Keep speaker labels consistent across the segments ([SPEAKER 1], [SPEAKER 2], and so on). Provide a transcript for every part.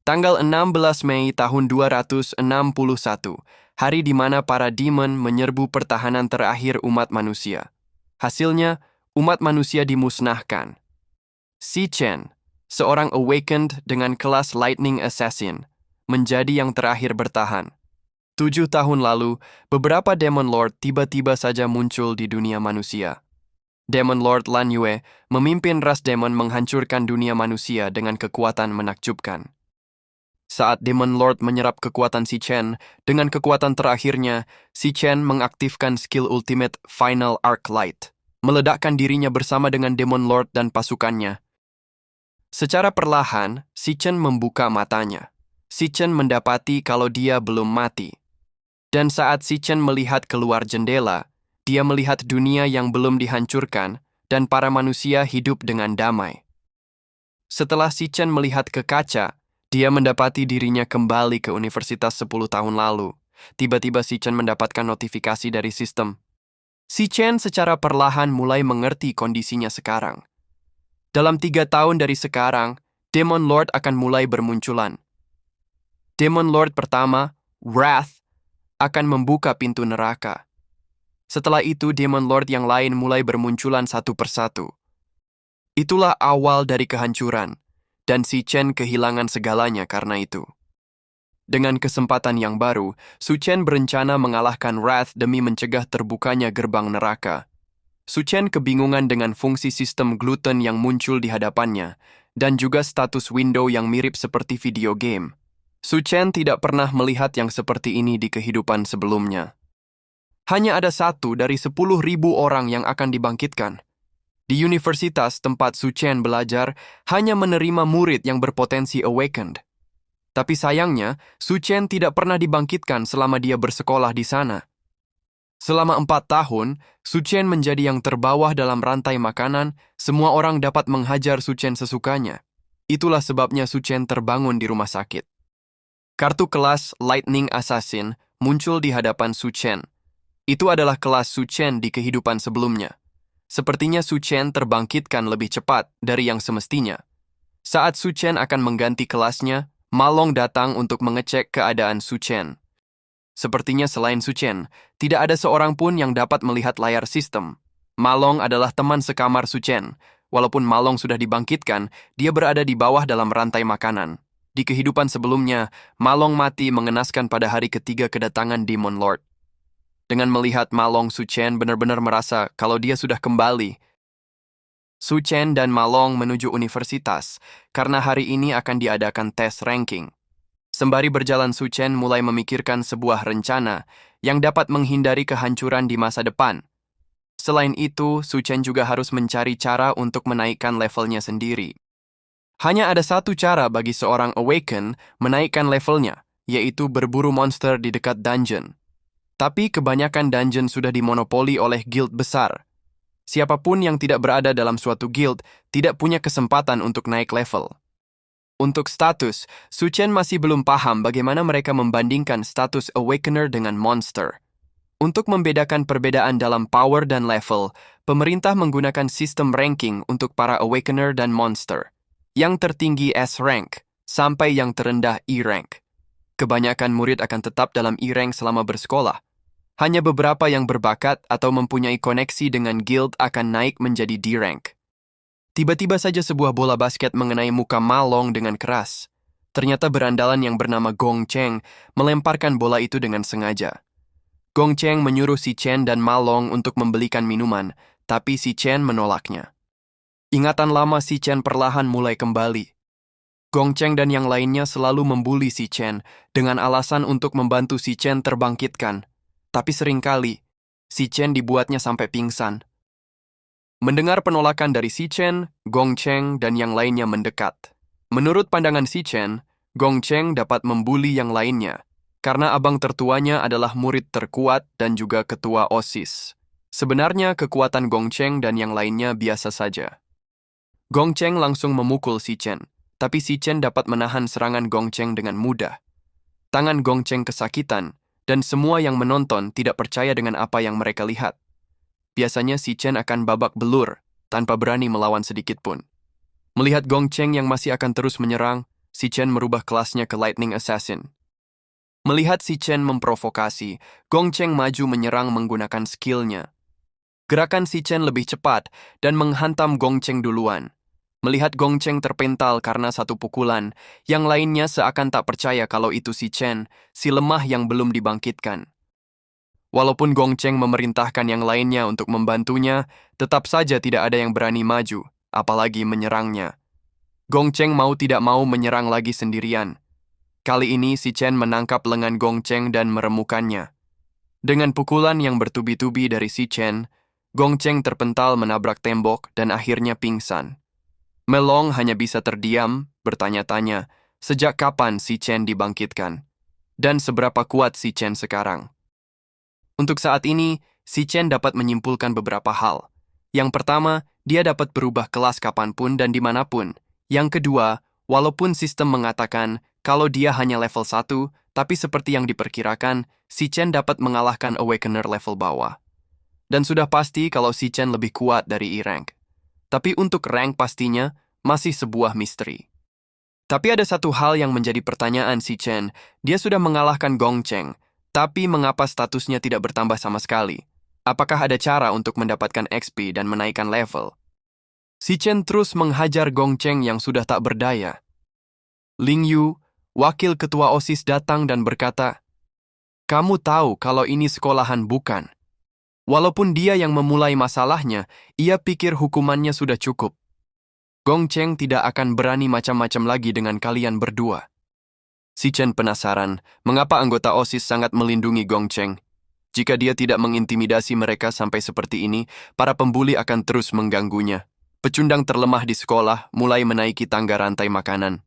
[SPEAKER 1] Tanggal 16 Mei tahun 261, hari di mana para demon menyerbu pertahanan terakhir umat manusia. Hasilnya, umat manusia dimusnahkan. Si Chen, seorang awakened dengan kelas Lightning Assassin, menjadi yang terakhir bertahan. 7 tahun lalu, beberapa Demon Lord tiba-tiba saja muncul di dunia manusia. Demon Lord Lan Yue memimpin ras demon menghancurkan dunia manusia dengan kekuatan menakjubkan. Saat Demon Lord menyerap kekuatan Si Chen, dengan kekuatan terakhirnya, Si Chen mengaktifkan skill ultimate Final Arc Light, meledakkan dirinya bersama dengan Demon Lord dan pasukannya. Secara perlahan, Si Chen membuka matanya. Si Chen mendapati kalau dia belum mati. Dan saat Si Chen melihat keluar jendela, dia melihat dunia yang belum dihancurkan dan para manusia hidup dengan damai. Setelah Si Chen melihat ke kaca, dia mendapati dirinya kembali ke universitas 10 tahun lalu. Tiba-tiba Si Chen mendapatkan notifikasi dari sistem. Si Chen secara perlahan mulai mengerti kondisinya sekarang. Dalam 3 tahun dari sekarang, Demon Lord akan mulai bermunculan. Demon Lord pertama, Wrath, akan membuka pintu neraka. Setelah itu, Demon Lord yang lain mulai bermunculan satu persatu. Itulah awal dari kehancuran, dan Si Chen kehilangan segalanya karena itu. Dengan kesempatan yang baru, Su Chen berencana mengalahkan Wrath demi mencegah terbukanya gerbang neraka. Su Chen kebingungan dengan fungsi sistem gluten yang muncul di hadapannya, dan juga status window yang mirip seperti video game. Su Chen tidak pernah melihat yang seperti ini di kehidupan sebelumnya. Hanya ada 1 dari 10.000 orang yang akan dibangkitkan. Di universitas tempat Su Chen belajar, hanya menerima murid yang berpotensi awakened. Tapi sayangnya, Su Chen tidak pernah dibangkitkan selama dia bersekolah di sana. Selama 4 tahun, Su Chen menjadi yang terbawah dalam rantai makanan, semua orang dapat menghajar Su Chen sesukanya. Itulah sebabnya Su Chen terbangun di rumah sakit. Kartu kelas Lightning Assassin muncul di hadapan Su Chen. Itu adalah kelas Su Chen di kehidupan sebelumnya. Sepertinya Su Chen terbangkitkan lebih cepat dari yang semestinya. Saat Su Chen akan mengganti kelasnya, Ma Long datang untuk mengecek keadaan Su Chen. Sepertinya selain Su Chen, tidak ada seorang pun yang dapat melihat layar sistem. Ma Long adalah teman sekamar Su Chen. Walaupun Ma Long sudah dibangkitkan, dia berada di bawah dalam rantai makanan. Di kehidupan sebelumnya, Ma Long mati mengenaskan pada hari ketiga kedatangan Demon Lord. Dengan melihat Ma Long, Su Chen benar-benar merasa kalau dia sudah kembali. Su Chen dan Ma Long menuju universitas karena hari ini akan diadakan tes ranking. Sembari berjalan, Su Chen mulai memikirkan sebuah rencana yang dapat menghindari kehancuran di masa depan. Selain itu, Su Chen juga harus mencari cara untuk menaikkan levelnya sendiri. Hanya ada satu cara bagi seorang Awaken menaikkan levelnya, yaitu berburu monster di dekat dungeon. Tapi kebanyakan dungeon sudah dimonopoli oleh guild besar. Siapapun yang tidak berada dalam suatu guild tidak punya kesempatan untuk naik level. Untuk status, Su Chen masih belum paham bagaimana mereka membandingkan status Awakener dengan monster. Untuk membedakan perbedaan dalam power dan level, pemerintah menggunakan sistem ranking untuk para Awakener dan monster. Yang tertinggi S rank, sampai yang terendah E rank. Kebanyakan murid akan tetap dalam E rank selama bersekolah. Hanya beberapa yang berbakat atau mempunyai koneksi dengan guild akan naik menjadi D rank. Tiba-tiba saja sebuah bola basket mengenai muka Ma Long dengan keras. Ternyata berandalan yang bernama Gong Cheng melemparkan bola itu dengan sengaja. Gong Cheng menyuruh Si Chen dan Ma Long untuk membelikan minuman, tapi Si Chen menolaknya. Ingatan lama Si Chen perlahan mulai kembali. Gong Cheng dan yang lainnya selalu membuli Si Chen dengan alasan untuk membantu Si Chen terbangkitkan. Tapi seringkali, Si Chen dibuatnya sampai pingsan. Mendengar penolakan dari Si Chen, Gong Cheng dan yang lainnya mendekat. Menurut pandangan Si Chen, Gong Cheng dapat membuli yang lainnya, karena abang tertuanya adalah murid terkuat dan juga ketua OSIS. Sebenarnya kekuatan Gong Cheng dan yang lainnya biasa saja. Gong Cheng langsung memukul Si Chen, tapi Si Chen dapat menahan serangan Gong Cheng dengan mudah. Tangan Gong Cheng kesakitan, dan semua yang menonton tidak percaya dengan apa yang mereka lihat. Biasanya Si Chen akan babak belur, tanpa berani melawan sedikit pun. Melihat Gong Cheng yang masih akan terus menyerang, Si Chen merubah kelasnya ke Lightning Assassin. Melihat si Chen memprovokasi, Gong Cheng maju menyerang menggunakan skillnya. Gerakan si Chen lebih cepat dan menghantam Gong Cheng duluan. Melihat Gong Cheng terpental karena satu pukulan, yang lainnya seakan tak percaya kalau itu si Chen, si lemah yang belum dibangkitkan. Walaupun Gong Cheng memerintahkan yang lainnya untuk membantunya, tetap saja tidak ada yang berani maju, apalagi menyerangnya. Gong Cheng mau tidak mau menyerang lagi sendirian. Kali ini si Chen menangkap lengan Gong Cheng dan meremukannya. Dengan pukulan yang bertubi-tubi dari si Chen, Gong Cheng terpental menabrak tembok dan akhirnya pingsan. Melong hanya bisa terdiam, bertanya-tanya, sejak kapan si Chen dibangkitkan? Dan seberapa kuat si Chen sekarang? Untuk saat ini, si Chen dapat menyimpulkan beberapa hal. Yang pertama, dia dapat berubah kelas kapanpun dan dimanapun. Yang kedua, walaupun sistem mengatakan kalau dia hanya level 1, tapi seperti yang diperkirakan, si Chen dapat mengalahkan Awakener level bawah. Dan sudah pasti kalau si Chen lebih kuat dari E-Rank. Tapi untuk rank pastinya, masih sebuah misteri. Tapi ada satu hal yang menjadi pertanyaan si Chen, dia sudah mengalahkan Gong Cheng, tapi mengapa statusnya tidak bertambah sama sekali? Apakah ada cara untuk mendapatkan XP dan menaikkan level? Si Chen terus menghajar Gong Cheng yang sudah tak berdaya. Ling Yu, wakil ketua OSIS datang dan berkata, "Kamu tahu kalau ini sekolahan bukan?" Walaupun dia yang memulai masalahnya, ia pikir hukumannya sudah cukup. Gong Cheng tidak akan berani macam-macam lagi dengan kalian berdua. Si Chen penasaran, mengapa anggota OSIS sangat melindungi Gong Cheng. Jika dia tidak mengintimidasi mereka sampai seperti ini, para pembuli akan terus mengganggunya. Pecundang terlemah di sekolah mulai menaiki tangga rantai makanan.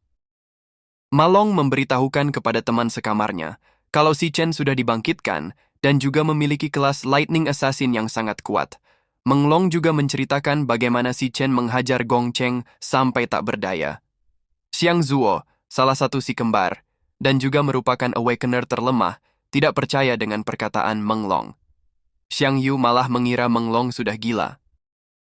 [SPEAKER 1] Malong memberitahukan kepada teman sekamarnya kalau si Chen sudah dibangkitkan dan juga memiliki kelas Lightning Assassin yang sangat kuat. Meng Long juga menceritakan bagaimana si Chen menghajar Gong Cheng sampai tak berdaya. Xiang Zuo, salah satu si kembar, dan juga merupakan Awakener terlemah, tidak percaya dengan perkataan Meng Long. Xiang Yu malah mengira Meng Long sudah gila.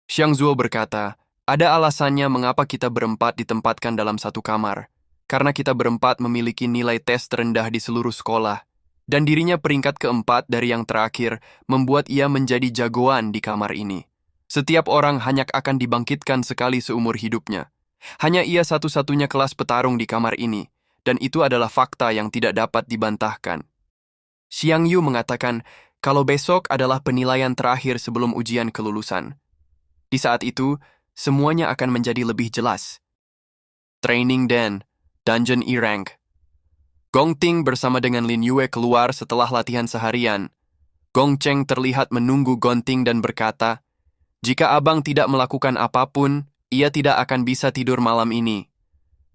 [SPEAKER 1] Xiang Zuo berkata, ada alasannya mengapa kita berempat ditempatkan dalam satu kamar. Karena kita berempat memiliki nilai tes terendah di seluruh sekolah. Dan dirinya peringkat keempat dari yang terakhir membuat ia menjadi jagoan di kamar ini. Setiap orang hanya akan dibangkitkan sekali seumur hidupnya. Hanya ia satu-satunya kelas petarung di kamar ini. Dan itu adalah fakta yang tidak dapat dibantahkan. Xiang Yu mengatakan kalau besok adalah penilaian terakhir sebelum ujian kelulusan. Di saat itu, semuanya akan menjadi lebih jelas. Training Den, Dungeon E-Rank. Gong Ting bersama dengan Lin Yue keluar setelah latihan seharian. Gong Cheng terlihat menunggu Gong Ting dan berkata, "Jika abang tidak melakukan apapun, ia tidak akan bisa tidur malam ini."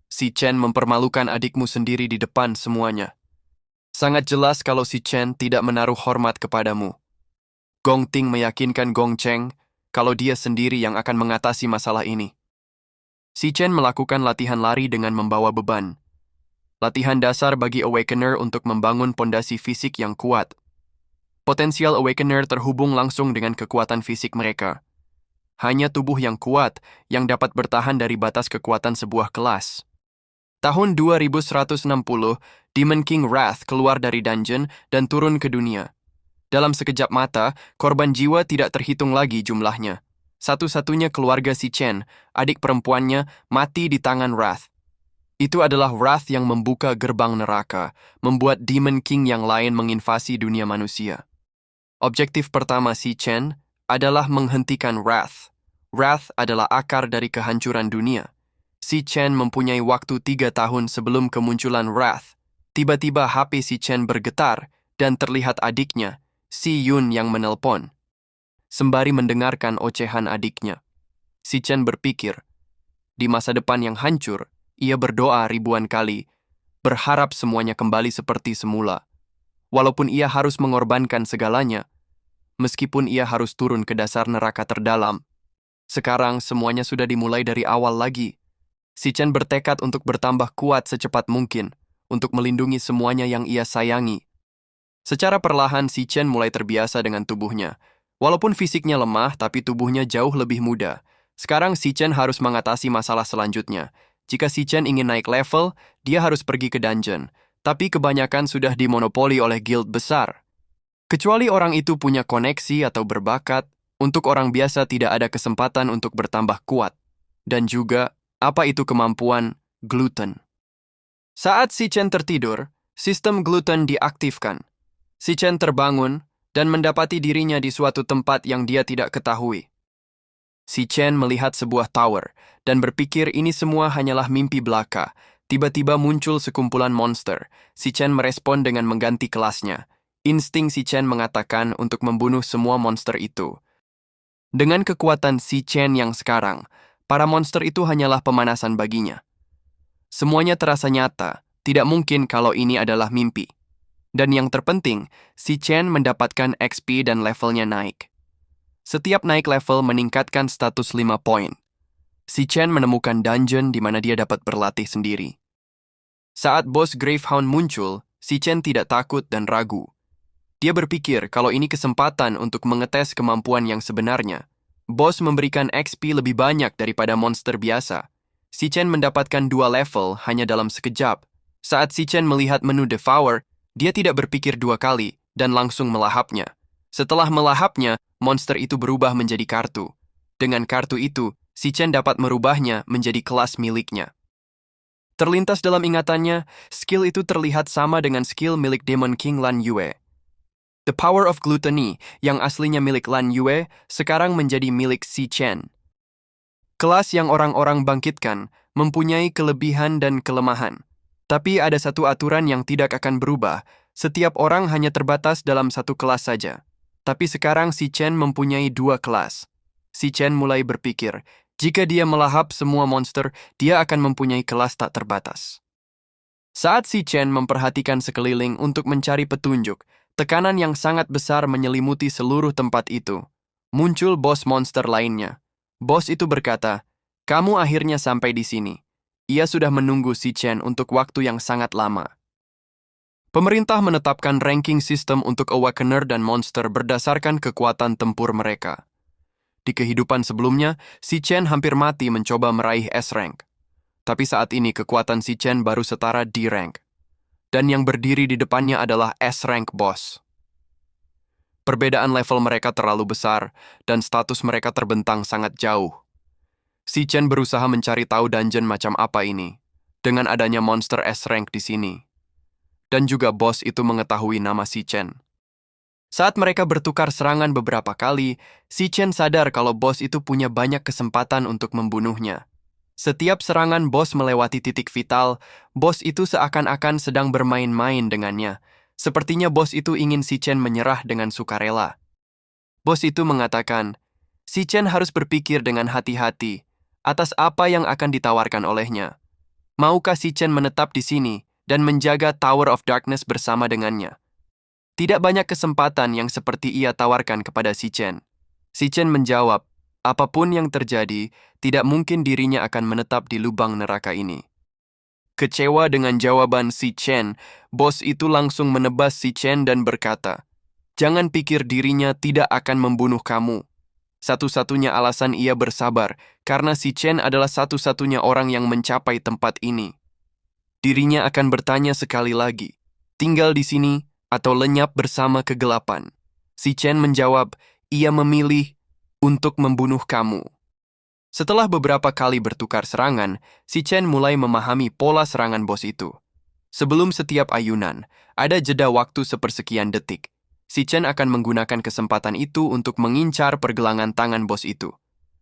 [SPEAKER 1] Si Chen mempermalukan adikmu sendiri di depan semuanya. Sangat jelas kalau si Chen tidak menaruh hormat kepadamu. Gong Ting meyakinkan Gong Cheng kalau dia sendiri yang akan mengatasi masalah ini. Si Chen melakukan latihan lari dengan membawa beban. Latihan dasar bagi Awakener untuk membangun pondasi fisik yang kuat. Potensial Awakener terhubung langsung dengan kekuatan fisik mereka. Hanya tubuh yang kuat yang dapat bertahan dari batas kekuatan sebuah kelas. Tahun 2160, Demon King Wrath keluar dari dungeon dan turun ke dunia. Dalam sekejap mata, korban jiwa tidak terhitung lagi jumlahnya. Satu-satunya keluarga si Chen, adik perempuannya, mati di tangan Wrath. Itu adalah Wrath yang membuka gerbang neraka, membuat Demon King yang lain menginvasi dunia manusia. Objektif pertama si Chen adalah menghentikan Wrath. Wrath adalah akar dari kehancuran dunia. Si Chen mempunyai waktu 3 tahun sebelum kemunculan Wrath. Tiba-tiba HP si Chen bergetar dan terlihat adiknya, Si Yun yang menelpon. Sembari mendengarkan ocehan adiknya, si Chen berpikir, di masa depan yang hancur, ia berdoa ribuan kali, berharap semuanya kembali seperti semula. Walaupun ia harus mengorbankan segalanya, meskipun ia harus turun ke dasar neraka terdalam. Sekarang semuanya sudah dimulai dari awal lagi. Si Chen bertekad untuk bertambah kuat secepat mungkin, untuk melindungi semuanya yang ia sayangi. Secara perlahan, si Chen mulai terbiasa dengan tubuhnya. Walaupun fisiknya lemah, tapi tubuhnya jauh lebih muda. Sekarang si Chen harus mengatasi masalah selanjutnya. Jika si Chen ingin naik level, dia harus pergi ke dungeon, tapi kebanyakan sudah dimonopoli oleh guild besar. Kecuali orang itu punya koneksi atau berbakat, untuk orang biasa tidak ada kesempatan untuk bertambah kuat. Dan juga, apa itu kemampuan gluten? Saat si Chen tertidur, sistem gluten diaktifkan. Si Chen terbangun dan mendapati dirinya di suatu tempat yang dia tidak ketahui. Si Chen melihat sebuah tower dan berpikir ini semua hanyalah mimpi belaka. Tiba-tiba muncul sekumpulan monster. Si Chen merespon dengan mengganti kelasnya. Insting si Chen mengatakan untuk membunuh semua monster itu. Dengan kekuatan si Chen yang sekarang, para monster itu hanyalah pemanasan baginya. Semuanya terasa nyata, tidak mungkin kalau ini adalah mimpi. Dan yang terpenting, si Chen mendapatkan XP dan levelnya naik. Setiap naik level meningkatkan status 5 poin. Si Chen menemukan dungeon di mana dia dapat berlatih sendiri. Saat bos Gravehound muncul, si Chen tidak takut dan ragu. Dia berpikir kalau ini kesempatan untuk mengetes kemampuan yang sebenarnya. Bos memberikan XP lebih banyak daripada monster biasa. Si Chen mendapatkan 2 level hanya dalam sekejap. Saat si Chen melihat menu Devour, dia tidak berpikir 2 kali dan langsung melahapnya. Setelah melahapnya, monster itu berubah menjadi kartu. Dengan kartu itu, si Chen dapat merubahnya menjadi kelas miliknya. Terlintas dalam ingatannya, skill itu terlihat sama dengan skill milik Demon King Lan Yue. The Power of Gluttony, yang aslinya milik Lan Yue, sekarang menjadi milik si Chen. Kelas yang orang-orang bangkitkan mempunyai kelebihan dan kelemahan. Tapi ada satu aturan yang tidak akan berubah, setiap orang hanya terbatas dalam satu kelas saja. Tapi sekarang si Chen mempunyai 2 kelas. Si Chen mulai berpikir, jika dia melahap semua monster, dia akan mempunyai kelas tak terbatas. Saat si Chen memperhatikan sekeliling untuk mencari petunjuk, tekanan yang sangat besar menyelimuti seluruh tempat itu. Muncul bos monster lainnya. Bos itu berkata, "Kamu akhirnya sampai di sini." Ia sudah menunggu si Chen untuk waktu yang sangat lama. Pemerintah menetapkan ranking sistem untuk Awakener dan Monster berdasarkan kekuatan tempur mereka. Di kehidupan sebelumnya, si Chen hampir mati mencoba meraih S-Rank. Tapi saat ini kekuatan si Chen baru setara D-Rank. Dan yang berdiri di depannya adalah S-Rank Boss. Perbedaan level mereka terlalu besar, dan status mereka terbentang sangat jauh. Si Chen berusaha mencari tahu dungeon macam apa ini, dengan adanya monster S-Rank di sini. Dan juga bos itu mengetahui nama si Chen. Saat mereka bertukar serangan beberapa kali, si Chen sadar kalau bos itu punya banyak kesempatan untuk membunuhnya. Setiap serangan bos melewati titik vital, bos itu seakan-akan sedang bermain-main dengannya. Sepertinya bos itu ingin si Chen menyerah dengan sukarela. Bos itu mengatakan, si Chen harus berpikir dengan hati-hati atas apa yang akan ditawarkan olehnya. Maukah si Chen menetap di sini dan menjaga Tower of Darkness bersama dengannya? Tidak banyak kesempatan yang seperti ia tawarkan kepada si Chen. Si Chen menjawab, apapun yang terjadi, tidak mungkin dirinya akan menetap di lubang neraka ini. Kecewa dengan jawaban si Chen, bos itu langsung menebas si Chen dan berkata, "Jangan pikir dirinya tidak akan membunuh kamu." Satu-satunya alasan ia bersabar, karena si Chen adalah satu-satunya orang yang mencapai tempat ini. Dirinya akan bertanya sekali lagi, tinggal di sini atau lenyap bersama kegelapan? Si Chen menjawab, ia memilih untuk membunuh kamu. Setelah beberapa kali bertukar serangan, si Chen mulai memahami pola serangan bos itu. Sebelum setiap ayunan, ada jeda waktu sepersekian detik. Si Chen akan menggunakan kesempatan itu untuk mengincar pergelangan tangan bos itu,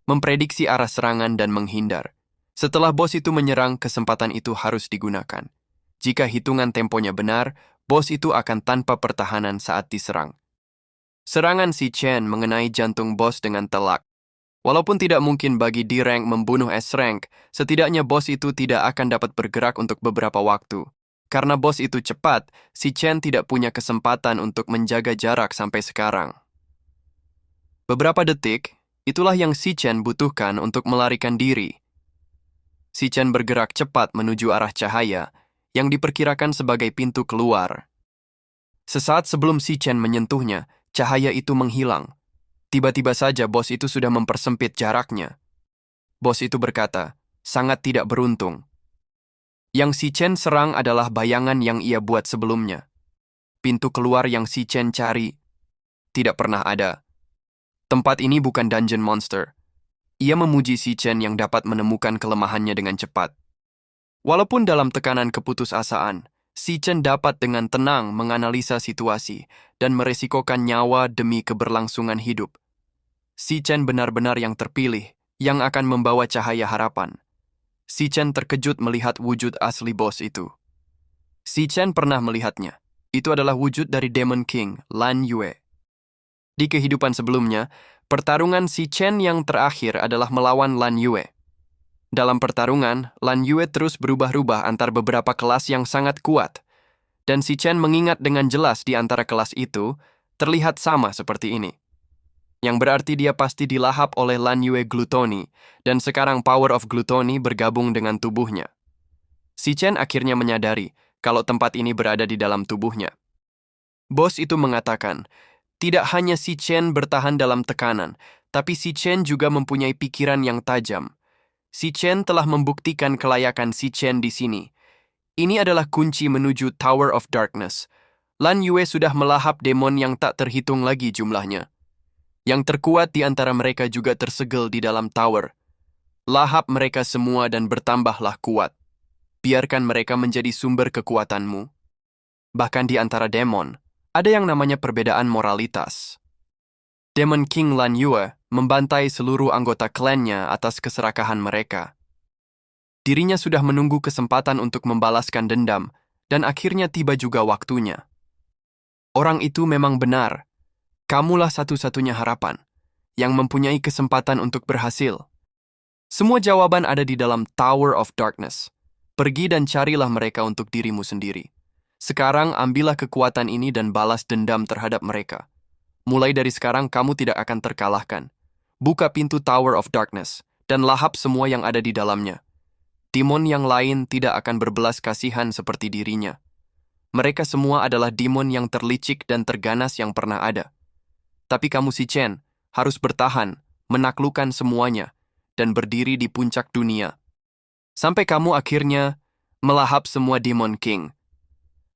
[SPEAKER 1] memprediksi arah serangan dan menghindar. Setelah bos itu menyerang, kesempatan itu harus digunakan. Jika hitungan temponya benar, bos itu akan tanpa pertahanan saat diserang. Serangan si Chen mengenai jantung bos dengan telak. Walaupun tidak mungkin bagi D-Rank membunuh S-Rank, setidaknya bos itu tidak akan dapat bergerak untuk beberapa waktu. Karena bos itu cepat, si Chen tidak punya kesempatan untuk menjaga jarak sampai sekarang. Beberapa detik, itulah yang si Chen butuhkan untuk melarikan diri. Si Chen bergerak cepat menuju arah cahaya, yang diperkirakan sebagai pintu keluar. Sesaat sebelum si Chen menyentuhnya, cahaya itu menghilang. Tiba-tiba saja bos itu sudah mempersempit jaraknya. Bos itu berkata, sangat tidak beruntung. Yang Si Chen serang adalah bayangan yang ia buat sebelumnya. Pintu keluar yang Si Chen cari tidak pernah ada. Tempat ini bukan dungeon monster. Ia memuji Si Chen yang dapat menemukan kelemahannya dengan cepat. Walaupun dalam tekanan keputusasaan, Si Chen dapat dengan tenang menganalisa situasi dan meresikokan nyawa demi keberlangsungan hidup. Si Chen benar-benar yang terpilih, yang akan membawa cahaya harapan. Si Chen terkejut melihat wujud asli bos itu. Si Chen pernah melihatnya. Itu adalah wujud dari Demon King, Lan Yue. Di kehidupan sebelumnya, pertarungan Si Chen yang terakhir adalah melawan Lan Yue. Dalam pertarungan, Lan Yue terus berubah-ubah antar beberapa kelas yang sangat kuat. Dan Si Chen mengingat dengan jelas di antara kelas itu, terlihat sama seperti ini. Yang berarti dia pasti dilahap oleh Lan Yue Gluttony, dan sekarang Power of Gluttony bergabung dengan tubuhnya. Si Chen akhirnya menyadari kalau tempat ini berada di dalam tubuhnya. Bos itu mengatakan, tidak hanya Si Chen bertahan dalam tekanan, tapi Si Chen juga mempunyai pikiran yang tajam. Si Chen telah membuktikan kelayakan Si Chen di sini. Ini adalah kunci menuju Tower of Darkness. Lan Yue sudah melahap demon yang tak terhitung lagi jumlahnya. Yang terkuat di antara mereka juga tersegel di dalam tower. Lahap mereka semua dan bertambahlah kuat. Biarkan mereka menjadi sumber kekuatanmu. Bahkan di antara demon, ada yang namanya perbedaan moralitas. Demon King Lan Yue membantai seluruh anggota klannya atas keserakahan mereka. Dirinya sudah menunggu kesempatan untuk membalaskan dendam, dan akhirnya tiba juga waktunya. Orang itu memang benar. Kamulah satu-satunya harapan, yang mempunyai kesempatan untuk berhasil. Semua jawaban ada di dalam Tower of Darkness. Pergi dan carilah mereka untuk dirimu sendiri. Sekarang ambillah kekuatan ini dan balas dendam terhadap mereka. Mulai dari sekarang kamu tidak akan terkalahkan. Buka pintu Tower of Darkness dan lahap semua yang ada di dalamnya. Demon yang lain tidak akan berbelas kasihan seperti dirinya. Mereka semua adalah demon yang terlicik dan terganas yang pernah ada. Tapi kamu Si Chen harus bertahan, menaklukkan semuanya, dan berdiri di puncak dunia. Sampai kamu akhirnya melahap semua Demon King.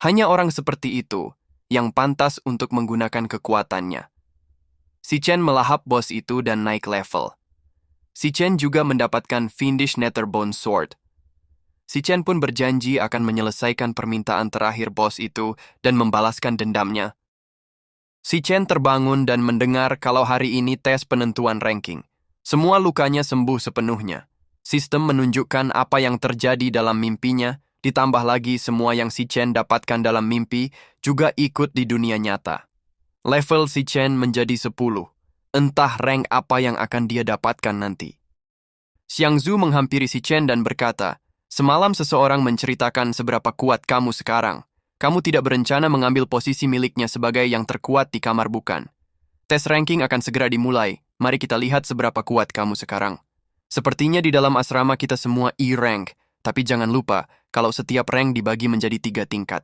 [SPEAKER 1] Hanya orang seperti itu yang pantas untuk menggunakan kekuatannya. Si Chen melahap bos itu dan naik level. Si Chen juga mendapatkan Fiendish Netherbone Sword. Si Chen pun berjanji akan menyelesaikan permintaan terakhir bos itu dan membalaskan dendamnya. Si Chen terbangun dan mendengar kalau hari ini tes penentuan ranking. Semua lukanya sembuh sepenuhnya. Sistem menunjukkan apa yang terjadi dalam mimpinya, ditambah lagi semua yang Si Chen dapatkan dalam mimpi juga ikut di dunia nyata. Level Si Chen menjadi 10. Entah rank apa yang akan dia dapatkan nanti. Xiang Zhu menghampiri Si Chen dan berkata, semalam seseorang menceritakan seberapa kuat kamu sekarang. Kamu tidak berencana mengambil posisi miliknya sebagai yang terkuat di kamar bukan? Tes ranking akan segera dimulai. Mari kita lihat seberapa kuat kamu sekarang. Sepertinya di dalam asrama kita semua E-rank, tapi jangan lupa kalau setiap rank dibagi menjadi 3 tingkat.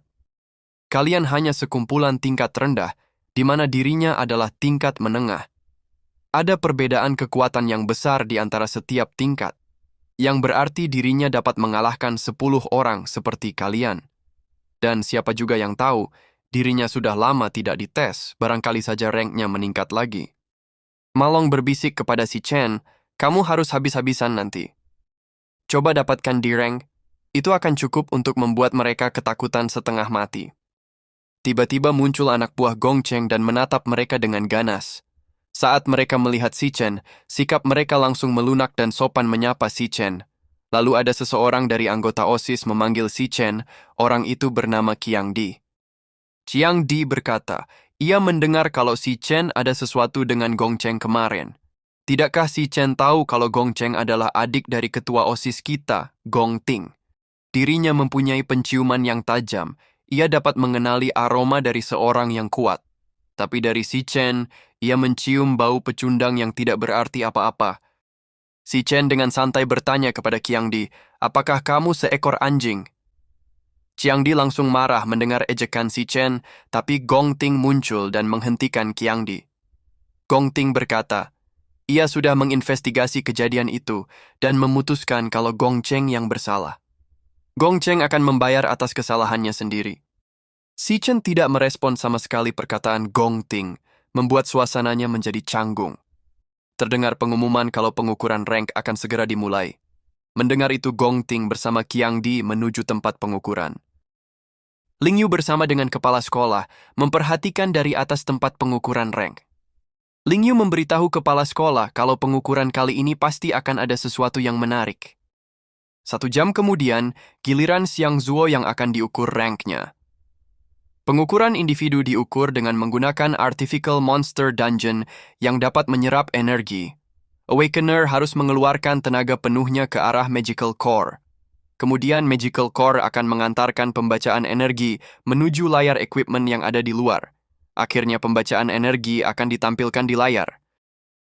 [SPEAKER 1] Kalian hanya sekumpulan tingkat rendah, di mana dirinya adalah tingkat menengah. Ada perbedaan kekuatan yang besar di antara setiap tingkat, yang berarti dirinya dapat mengalahkan 10 orang seperti kalian. Dan siapa juga yang tahu, dirinya sudah lama tidak dites, barangkali saja ranknya meningkat lagi. Malong berbisik kepada Si Chen, kamu harus habis-habisan nanti. Coba dapatkan D-rank, itu akan cukup untuk membuat mereka ketakutan setengah mati. Tiba-tiba muncul anak buah Gong Cheng dan menatap mereka dengan ganas. Saat mereka melihat Si Chen, sikap mereka langsung melunak dan sopan menyapa Si Chen. Lalu ada seseorang dari anggota OSIS memanggil Si Chen, orang itu bernama Qiang Di. Qiang Di berkata, ia mendengar kalau Si Chen ada sesuatu dengan Gong Cheng kemarin. Tidakkah Si Chen tahu kalau Gong Cheng adalah adik dari ketua OSIS kita, Gong Ting? Dirinya mempunyai penciuman yang tajam. Ia dapat mengenali aroma dari seorang yang kuat. Tapi dari Si Chen, ia mencium bau pecundang yang tidak berarti apa-apa. Si Chen dengan santai bertanya kepada Qiang Di, apakah kamu seekor anjing? Qiang Di langsung marah mendengar ejekan Si Chen, tapi Gong Ting muncul dan menghentikan Qiang Di. Gong Ting berkata, ia sudah menginvestigasi kejadian itu dan memutuskan kalau Gong Cheng yang bersalah. Gong Cheng akan membayar atas kesalahannya sendiri. Si Chen tidak merespon sama sekali perkataan Gong Ting, membuat suasananya menjadi canggung. Terdengar pengumuman kalau pengukuran rank akan segera dimulai. Mendengar itu Gong Ting bersama Qiang Di menuju tempat pengukuran. Ling Yu bersama dengan kepala sekolah memperhatikan dari atas tempat pengukuran rank. Ling Yu memberitahu kepala sekolah kalau pengukuran kali ini pasti akan ada sesuatu yang menarik. 1 jam kemudian, giliran Xiang Zuo yang akan diukur ranknya. Pengukuran individu diukur dengan menggunakan Artificial Monster Dungeon yang dapat menyerap energi. Awakener harus mengeluarkan tenaga penuhnya ke arah Magical Core. Kemudian Magical Core akan mengantarkan pembacaan energi menuju layar equipment yang ada di luar. Akhirnya pembacaan energi akan ditampilkan di layar.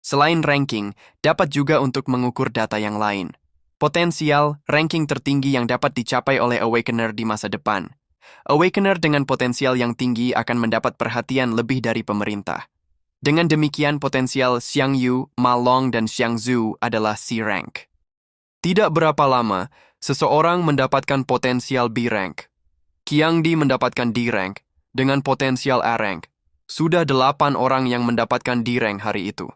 [SPEAKER 1] Selain ranking, dapat juga untuk mengukur data yang lain. Potensial, ranking tertinggi yang dapat dicapai oleh Awakener di masa depan. Awakener dengan potensial yang tinggi akan mendapat perhatian lebih dari pemerintah. Dengan demikian potensial Xiang Yu, Ma Long, dan Xiang Zhu adalah C-rank. Tidak berapa lama, seseorang mendapatkan potensial B-rank. Qiang Di mendapatkan D-rank dengan potensial A-rank. Sudah 8 orang yang mendapatkan D-rank hari itu.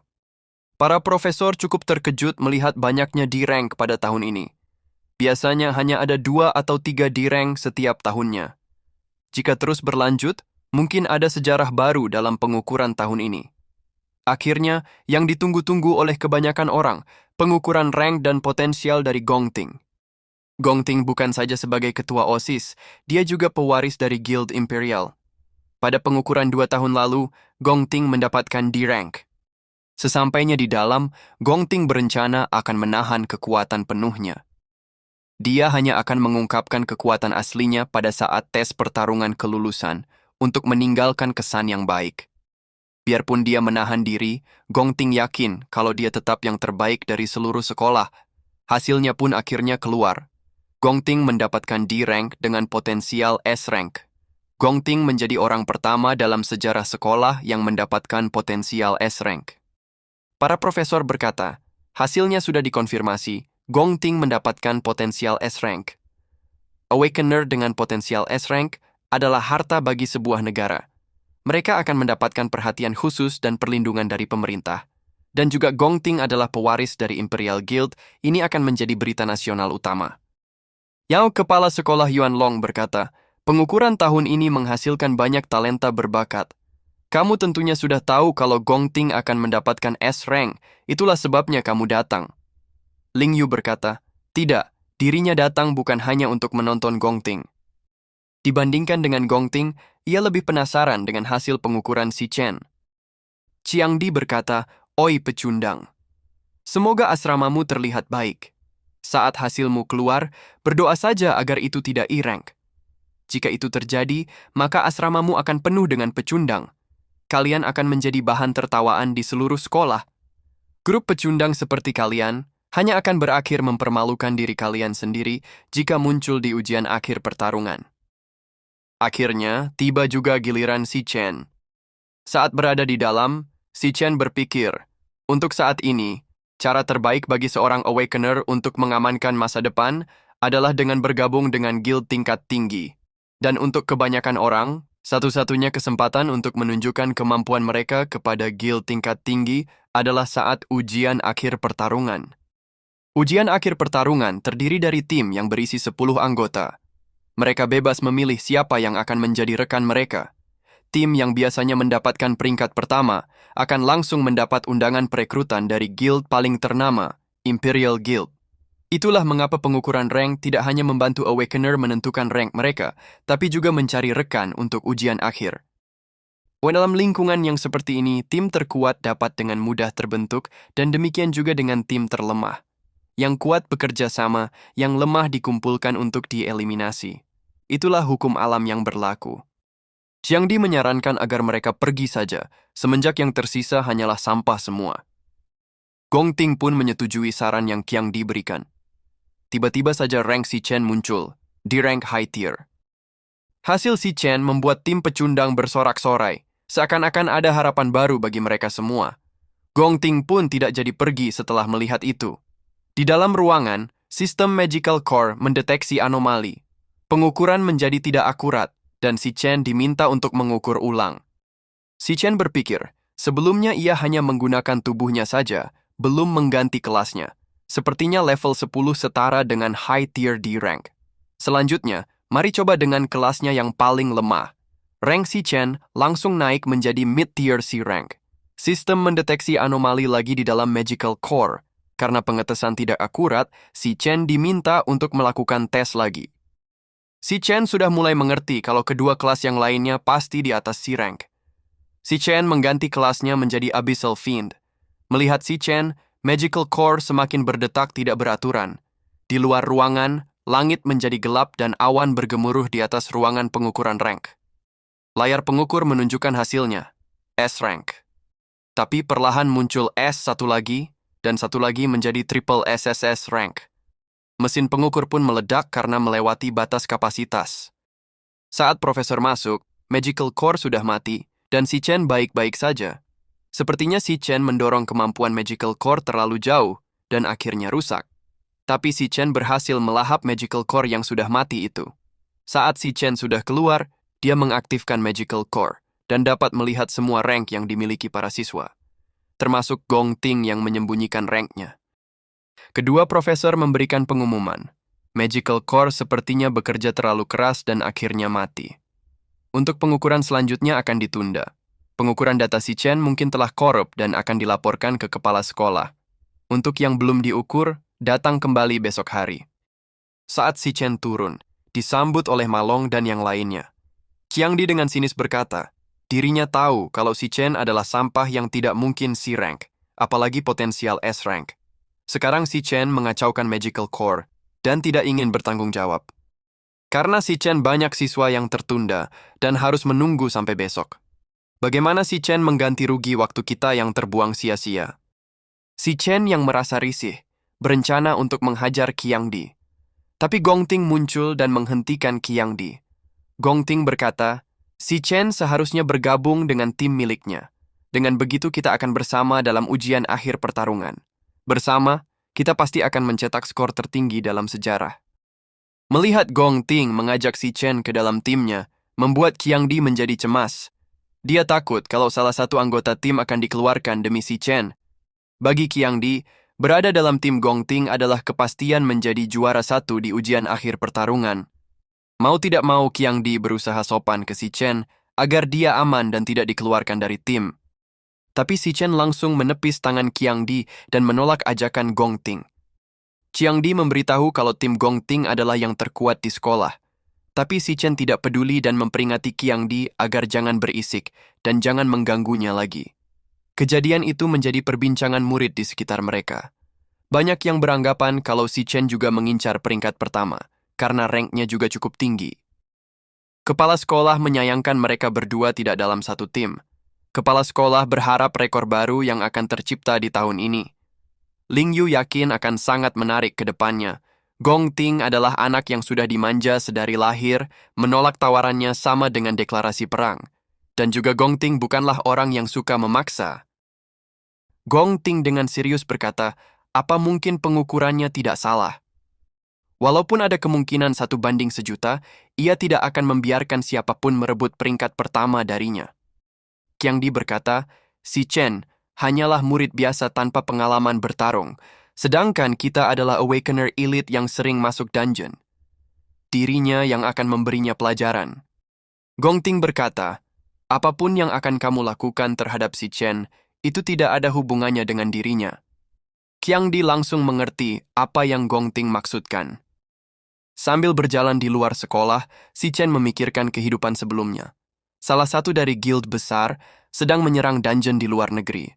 [SPEAKER 1] Para profesor cukup terkejut melihat banyaknya D-rank pada tahun ini. Biasanya hanya ada 2 atau 3 D-rank setiap tahunnya. Jika terus berlanjut, mungkin ada sejarah baru dalam pengukuran tahun ini. Akhirnya, yang ditunggu-tunggu oleh kebanyakan orang, pengukuran rank dan potensial dari Gong Ting. Gong Ting bukan saja sebagai ketua OSIS, dia juga pewaris dari Guild Imperial. Pada pengukuran 2 tahun lalu, Gong Ting mendapatkan D-rank. Sesampainya di dalam, Gong Ting berencana akan menahan kekuatan penuhnya. Dia hanya akan mengungkapkan kekuatan aslinya pada saat tes pertarungan kelulusan untuk meninggalkan kesan yang baik. Biarpun dia menahan diri, Gong Ting yakin kalau dia tetap yang terbaik dari seluruh sekolah. Hasilnya pun akhirnya keluar. Gong Ting mendapatkan D-rank dengan potensial S-rank. Gong Ting menjadi orang pertama dalam sejarah sekolah yang mendapatkan potensial S-rank. Para profesor berkata, hasilnya sudah dikonfirmasi, Gong Ting mendapatkan potensial S-rank. Awakener dengan potensial S-rank adalah harta bagi sebuah negara. Mereka akan mendapatkan perhatian khusus dan perlindungan dari pemerintah. Dan juga Gong Ting adalah pewaris dari Imperial Guild, ini akan menjadi berita nasional utama. Yao Kepala Sekolah Yuan Long berkata, pengukuran tahun ini menghasilkan banyak talenta berbakat. Kamu tentunya sudah tahu kalau Gong Ting akan mendapatkan S-rank, itulah sebabnya kamu datang. Ling Yu berkata, tidak, dirinya datang bukan hanya untuk menonton Gong Ting. Dibandingkan dengan Gong Ting, ia lebih penasaran dengan hasil pengukuran si Chen. Qiang Di berkata, oi pecundang. Semoga asramamu terlihat baik. Saat hasilmu keluar, berdoa saja agar itu tidak I-rank. Jika itu terjadi, maka asramamu akan penuh dengan pecundang. Kalian akan menjadi bahan tertawaan di seluruh sekolah. Grup pecundang seperti kalian hanya akan berakhir mempermalukan diri kalian sendiri jika muncul di ujian akhir pertarungan. Akhirnya, tiba juga giliran si Chen. Saat berada di dalam, si Chen berpikir, untuk saat ini, cara terbaik bagi seorang Awakener untuk mengamankan masa depan adalah dengan bergabung dengan guild tingkat tinggi. Dan untuk kebanyakan orang, satu-satunya kesempatan untuk menunjukkan kemampuan mereka kepada guild tingkat tinggi adalah saat ujian akhir pertarungan. Ujian akhir pertarungan terdiri dari tim yang berisi 10 anggota. Mereka bebas memilih siapa yang akan menjadi rekan mereka. Tim yang biasanya mendapatkan peringkat pertama akan langsung mendapat undangan perekrutan dari guild paling ternama, Imperial Guild. Itulah mengapa pengukuran rank tidak hanya membantu Awakener menentukan rank mereka, tapi juga mencari rekan untuk ujian akhir. Dalam lingkungan yang seperti ini, tim terkuat dapat dengan mudah terbentuk dan demikian juga dengan tim terlemah. Yang kuat bekerja sama, yang lemah dikumpulkan untuk dieliminasi. Itulah hukum alam yang berlaku. Qiang Di menyarankan agar mereka pergi saja, semenjak yang tersisa hanyalah sampah semua. Gong Ting pun menyetujui saran yang Qiang Di berikan. Tiba-tiba saja rank si Chen muncul, di rank high tier. Hasil si Chen membuat tim pecundang bersorak-sorai, seakan-akan ada harapan baru bagi mereka semua. Gong Ting pun tidak jadi pergi setelah melihat itu. Di dalam ruangan, Sistem Magical Core mendeteksi anomali. Pengukuran menjadi tidak akurat, dan si Chen diminta untuk mengukur ulang. Si Chen berpikir, sebelumnya ia hanya menggunakan tubuhnya saja, belum mengganti kelasnya. Sepertinya level 10 setara dengan High Tier D rank. Selanjutnya, mari coba dengan kelasnya yang paling lemah. Rank si Chen langsung naik menjadi Mid Tier C rank. Sistem mendeteksi anomali lagi di dalam Magical Core. Karena pengetesan tidak akurat, si Chen diminta untuk melakukan tes lagi. Si Chen sudah mulai mengerti kalau kedua kelas yang lainnya pasti di atas C rank. Si Chen mengganti kelasnya menjadi Abyssal Fiend. Melihat si Chen, Magical Core semakin berdetak tidak beraturan. Di luar ruangan, langit menjadi gelap dan awan bergemuruh di atas ruangan pengukuran rank. Layar pengukur menunjukkan hasilnya, S rank. Tapi perlahan muncul S satu lagi, dan satu lagi menjadi Triple SSS rank. Mesin pengukur pun meledak karena melewati batas kapasitas. Saat profesor masuk, Magical Core sudah mati, dan si Chen baik-baik saja. Sepertinya si Chen mendorong kemampuan Magical Core terlalu jauh, dan akhirnya rusak. Tapi si Chen berhasil melahap Magical Core yang sudah mati itu. Saat si Chen sudah keluar, dia mengaktifkan Magical Core, dan dapat melihat semua rank yang dimiliki para siswa. Termasuk Gong Ting yang menyembunyikan ranknya. Kedua profesor memberikan pengumuman. Magical Core sepertinya bekerja terlalu keras dan akhirnya mati. Untuk pengukuran selanjutnya akan ditunda. Pengukuran data si Chen mungkin telah korup dan akan dilaporkan ke kepala sekolah. Untuk yang belum diukur, datang kembali besok hari. Saat si Chen turun, disambut oleh Malong dan yang lainnya. Qiangdi dengan sinis berkata, dirinya tahu kalau si Chen adalah sampah yang tidak mungkin C rank, apalagi potensial S rank. Sekarang si Chen mengacaukan Magical Core dan tidak ingin bertanggung jawab. Karena si Chen banyak siswa yang tertunda dan harus menunggu sampai besok. Bagaimana si Chen mengganti rugi waktu kita yang terbuang sia-sia? Si Chen yang merasa risih, berencana untuk menghajar Qiangdi. Tapi Gong Ting muncul dan menghentikan Qiangdi. Gong Ting berkata, si Chen seharusnya bergabung dengan tim miliknya. Dengan begitu kita akan bersama dalam ujian akhir pertarungan. Bersama, kita pasti akan mencetak skor tertinggi dalam sejarah. Melihat Gong Ting mengajak si Chen ke dalam timnya, membuat Qiangdi menjadi cemas. Dia takut kalau salah satu anggota tim akan dikeluarkan demi si Chen. Bagi Qiangdi, berada dalam tim Gong Ting adalah kepastian menjadi juara satu di ujian akhir pertarungan. Mau tidak mau Qiangdi berusaha sopan ke si Chen agar dia aman dan tidak dikeluarkan dari tim. Tapi si Chen langsung menepis tangan Qiangdi dan menolak ajakan Gong Ting. Qiangdi memberitahu kalau tim Gong Ting adalah yang terkuat di sekolah. Tapi si Chen tidak peduli dan memperingati Qiangdi agar jangan berisik dan jangan mengganggunya lagi. Kejadian itu menjadi perbincangan murid di sekitar mereka. Banyak yang beranggapan kalau si Chen juga mengincar peringkat pertama, karena ranknya juga cukup tinggi. Kepala sekolah menyayangkan mereka berdua tidak dalam satu tim. Kepala sekolah berharap rekor baru yang akan tercipta di tahun ini. Ling Yu yakin akan sangat menarik ke depannya. Gong Ting adalah anak yang sudah dimanja sedari lahir, menolak tawarannya sama dengan deklarasi perang. Dan juga Gong Ting bukanlah orang yang suka memaksa. Gong Ting dengan serius berkata, apa mungkin pengukurannya tidak salah? Walaupun ada kemungkinan 1:1.000.000, ia tidak akan membiarkan siapapun merebut peringkat pertama darinya. Qiangdi berkata, si Chen hanyalah murid biasa tanpa pengalaman bertarung, sedangkan kita adalah Awakener elite yang sering masuk dungeon. Dirinya yang akan memberinya pelajaran. Gong Ting berkata, apapun yang akan kamu lakukan terhadap si Chen, itu tidak ada hubungannya dengan dirinya. Qiangdi langsung mengerti apa yang Gong Ting maksudkan. Sambil berjalan di luar sekolah, si Chen memikirkan kehidupan sebelumnya. Salah satu dari guild besar sedang menyerang dungeon di luar negeri.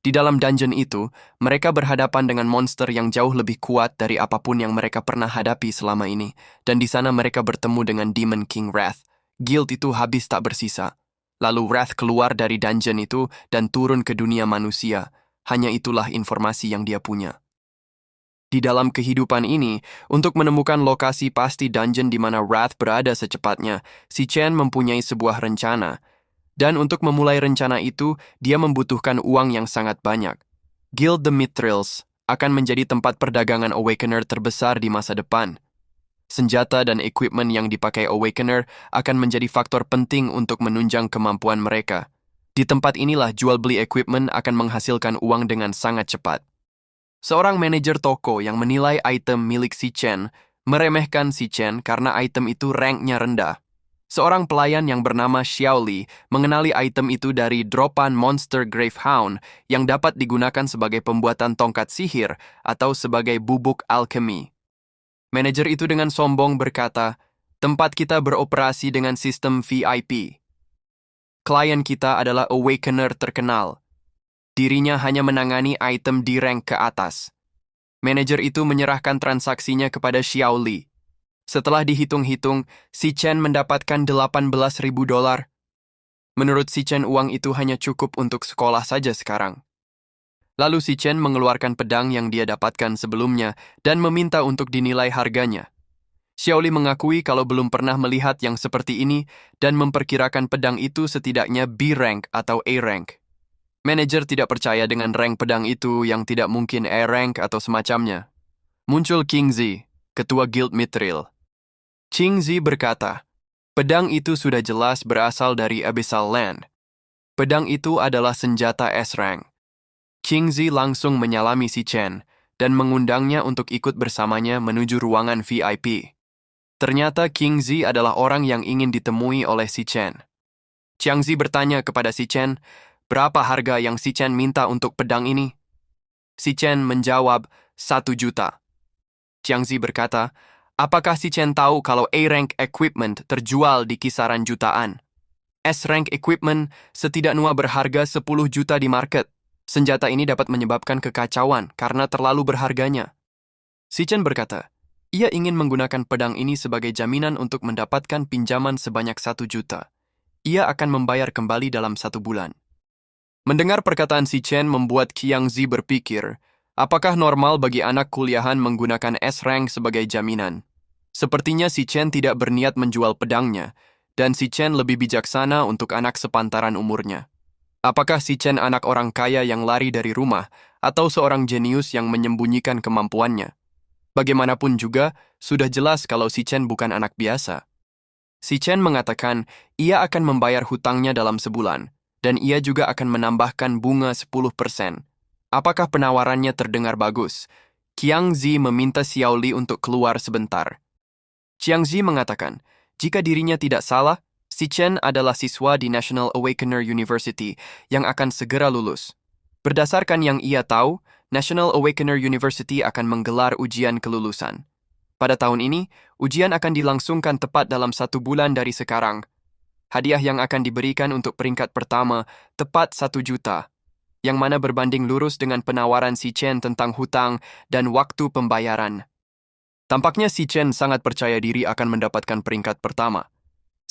[SPEAKER 1] Di dalam dungeon itu, mereka berhadapan dengan monster yang jauh lebih kuat dari apapun yang mereka pernah hadapi selama ini. Dan di sana mereka bertemu dengan Demon King Wrath. Guild itu habis tak bersisa. Lalu Wrath keluar dari dungeon itu dan turun ke dunia manusia. Hanya itulah informasi yang dia punya. Di dalam kehidupan ini, untuk menemukan lokasi pasti dungeon di mana Wrath berada secepatnya, si Chen mempunyai sebuah rencana. Dan untuk memulai rencana itu, dia membutuhkan uang yang sangat banyak. Guild the Mithrils akan menjadi tempat perdagangan Awakener terbesar di masa depan. Senjata dan equipment yang dipakai Awakener akan menjadi faktor penting untuk menunjang kemampuan mereka. Di tempat inilah jual beli equipment akan menghasilkan uang dengan sangat cepat. Seorang manajer toko yang menilai item milik si Chen meremehkan si Chen karena item itu ranknya rendah. Seorang pelayan yang bernama Xiao Li mengenali item itu dari dropan Monster Gravehound yang dapat digunakan sebagai pembuatan tongkat sihir atau sebagai bubuk alkemi. Manajer itu dengan sombong berkata, "Tempat kita beroperasi dengan sistem VIP. Klien kita adalah Awakener terkenal. Dirinya hanya menangani item di rank ke atas." Manajer itu menyerahkan transaksinya kepada Xiao Li. Setelah dihitung-hitung, si Chen mendapatkan $18.000. Menurut si Chen, uang itu hanya cukup untuk sekolah saja sekarang. Lalu si Chen mengeluarkan pedang yang dia dapatkan sebelumnya dan meminta untuk dinilai harganya. Xiao Li mengakui kalau belum pernah melihat yang seperti ini dan memperkirakan pedang itu setidaknya B rank atau A rank. Manajer tidak percaya dengan rank pedang itu yang tidak mungkin A rank atau semacamnya. Muncul King Zi, ketua Guild Mithril. King Zi berkata, "Pedang itu sudah jelas berasal dari Abyssal Land. Pedang itu adalah senjata S rank." King Zi langsung menyalami si Chen dan mengundangnya untuk ikut bersamanya menuju ruangan VIP. Ternyata King Zi adalah orang yang ingin ditemui oleh si Chen. Qiang Zi bertanya kepada si Chen, berapa harga yang si Chen minta untuk pedang ini? Si Chen menjawab, 1 juta. Qiang Zi berkata, apakah si Chen tahu kalau A-rank equipment terjual di kisaran jutaan? S-rank equipment setidaknya berharga 10 juta di market. Senjata ini dapat menyebabkan kekacauan karena terlalu berharganya. Si Chen berkata, ia ingin menggunakan pedang ini sebagai jaminan untuk mendapatkan pinjaman sebanyak 1 juta. Ia akan membayar kembali dalam 1 bulan. Mendengar perkataan si Chen membuat Qiang Zi berpikir, apakah normal bagi anak kuliahan menggunakan S-rank sebagai jaminan? Sepertinya si Chen tidak berniat menjual pedangnya, dan si Chen lebih bijaksana untuk anak sepantaran umurnya. Apakah si Chen anak orang kaya yang lari dari rumah, atau seorang jenius yang menyembunyikan kemampuannya? Bagaimanapun juga, sudah jelas kalau si Chen bukan anak biasa. Si Chen mengatakan ia akan membayar hutangnya dalam sebulan, dan ia juga akan menambahkan bunga 10%. Apakah penawarannya terdengar bagus? Qiang Zi meminta Xiao Li untuk keluar sebentar. Qiang Zi mengatakan, jika dirinya tidak salah, si Chen adalah siswa di National Awakener University yang akan segera lulus. Berdasarkan yang ia tahu, National Awakener University akan menggelar ujian kelulusan. Pada tahun ini, ujian akan dilangsungkan tepat dalam 1 bulan dari sekarang. Hadiah yang akan diberikan untuk peringkat pertama tepat 1 juta, yang mana berbanding lurus dengan penawaran si Chen tentang hutang dan waktu pembayaran. Tampaknya si Chen sangat percaya diri akan mendapatkan peringkat pertama.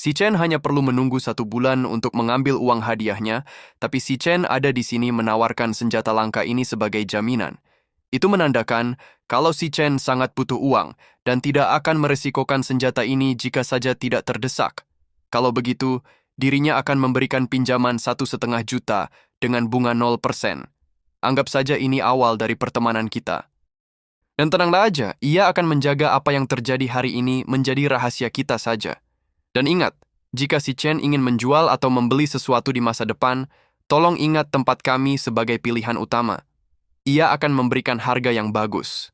[SPEAKER 1] Si Chen hanya perlu menunggu 1 bulan untuk mengambil uang hadiahnya, tapi si Chen ada di sini menawarkan senjata langka ini sebagai jaminan. Itu menandakan kalau si Chen sangat butuh uang dan tidak akan meresikokan senjata ini jika saja tidak terdesak. Kalau begitu, dirinya akan memberikan pinjaman 1,5 juta dengan bunga 0%. Anggap saja ini awal dari pertemanan kita. Dan tenanglah aja, ia akan menjaga apa yang terjadi hari ini menjadi rahasia kita saja. Dan ingat, jika si Chen ingin menjual atau membeli sesuatu di masa depan, tolong ingat tempat kami sebagai pilihan utama. Ia akan memberikan harga yang bagus.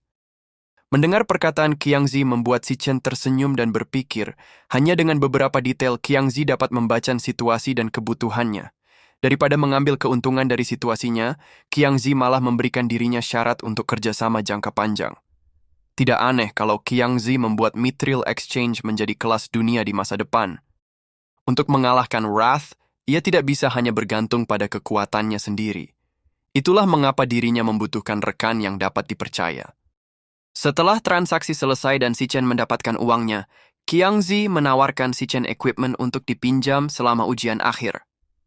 [SPEAKER 1] Mendengar perkataan Qiang Zi membuat si Chen tersenyum dan berpikir, hanya dengan beberapa detail Qiang Zi dapat membaca situasi dan kebutuhannya. Daripada mengambil keuntungan dari situasinya, Qiang Zi malah memberikan dirinya syarat untuk kerjasama jangka panjang. Tidak aneh kalau Qiang Zi membuat Mithril Exchange menjadi kelas dunia di masa depan. Untuk mengalahkan Wrath, ia tidak bisa hanya bergantung pada kekuatannya sendiri. Itulah mengapa dirinya membutuhkan rekan yang dapat dipercaya. Setelah transaksi selesai dan si Chen mendapatkan uangnya, Qiang Zi menawarkan si Chen equipment untuk dipinjam selama ujian akhir.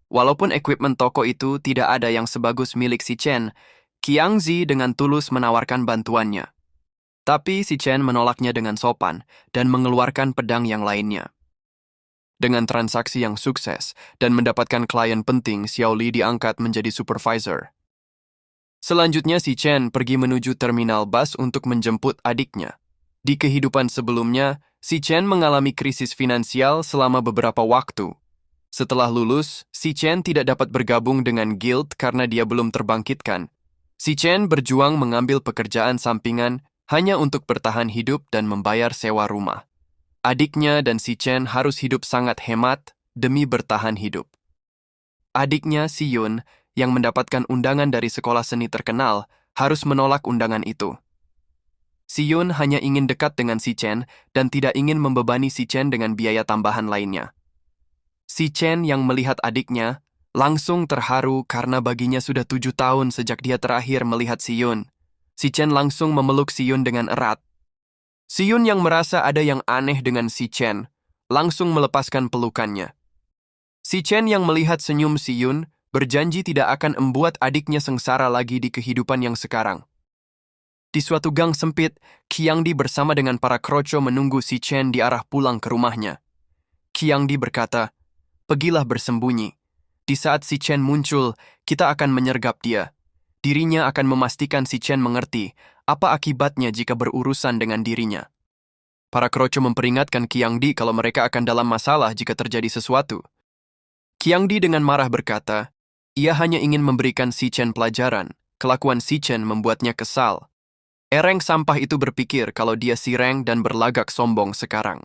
[SPEAKER 1] Walaupun equipment toko itu tidak ada yang sebagus milik si Chen, Qiang Zi dengan tulus menawarkan bantuannya. Tapi si Chen menolaknya dengan sopan dan mengeluarkan pedang yang lainnya. Dengan transaksi yang sukses dan mendapatkan klien penting, Xiao Li diangkat menjadi supervisor. Selanjutnya si Chen pergi menuju terminal bus untuk menjemput adiknya. Di kehidupan sebelumnya, si Chen mengalami krisis finansial selama beberapa waktu. Setelah lulus, si Chen tidak dapat bergabung dengan guild karena dia belum terbangkitkan. Si Chen berjuang mengambil pekerjaan sampingan hanya untuk bertahan hidup dan membayar sewa rumah. Adiknya dan si Chen harus hidup sangat hemat demi bertahan hidup. Adiknya, si Yun, yang mendapatkan undangan dari sekolah seni terkenal, harus menolak undangan itu. Si Yun hanya ingin dekat dengan si Chen dan tidak ingin membebani si Chen dengan biaya tambahan lainnya. Si Chen yang melihat adiknya langsung terharu karena baginya sudah 7 tahun sejak dia terakhir melihat si Yun. Si Chen langsung memeluk si Yun dengan erat. Si Yun yang merasa ada yang aneh dengan si Chen langsung melepaskan pelukannya. Si Chen yang melihat senyum si Yun berjanji tidak akan membuat adiknya sengsara lagi di kehidupan yang sekarang. Di suatu gang sempit, Qiangdi bersama dengan para kroco menunggu si Chen di arah pulang ke rumahnya. Qiangdi berkata, "Pergilah bersembunyi. Di saat si Chen muncul, kita akan menyergap dia. Dirinya akan memastikan si Chen mengerti apa akibatnya jika berurusan dengan dirinya." Para kroco memperingatkan Qiangdi kalau mereka akan dalam masalah jika terjadi sesuatu. Qiangdi dengan marah berkata, ia hanya ingin memberikan si Chen pelajaran. Kelakuan si Chen membuatnya kesal. Ereng sampah itu berpikir kalau dia sireng dan berlagak sombong sekarang.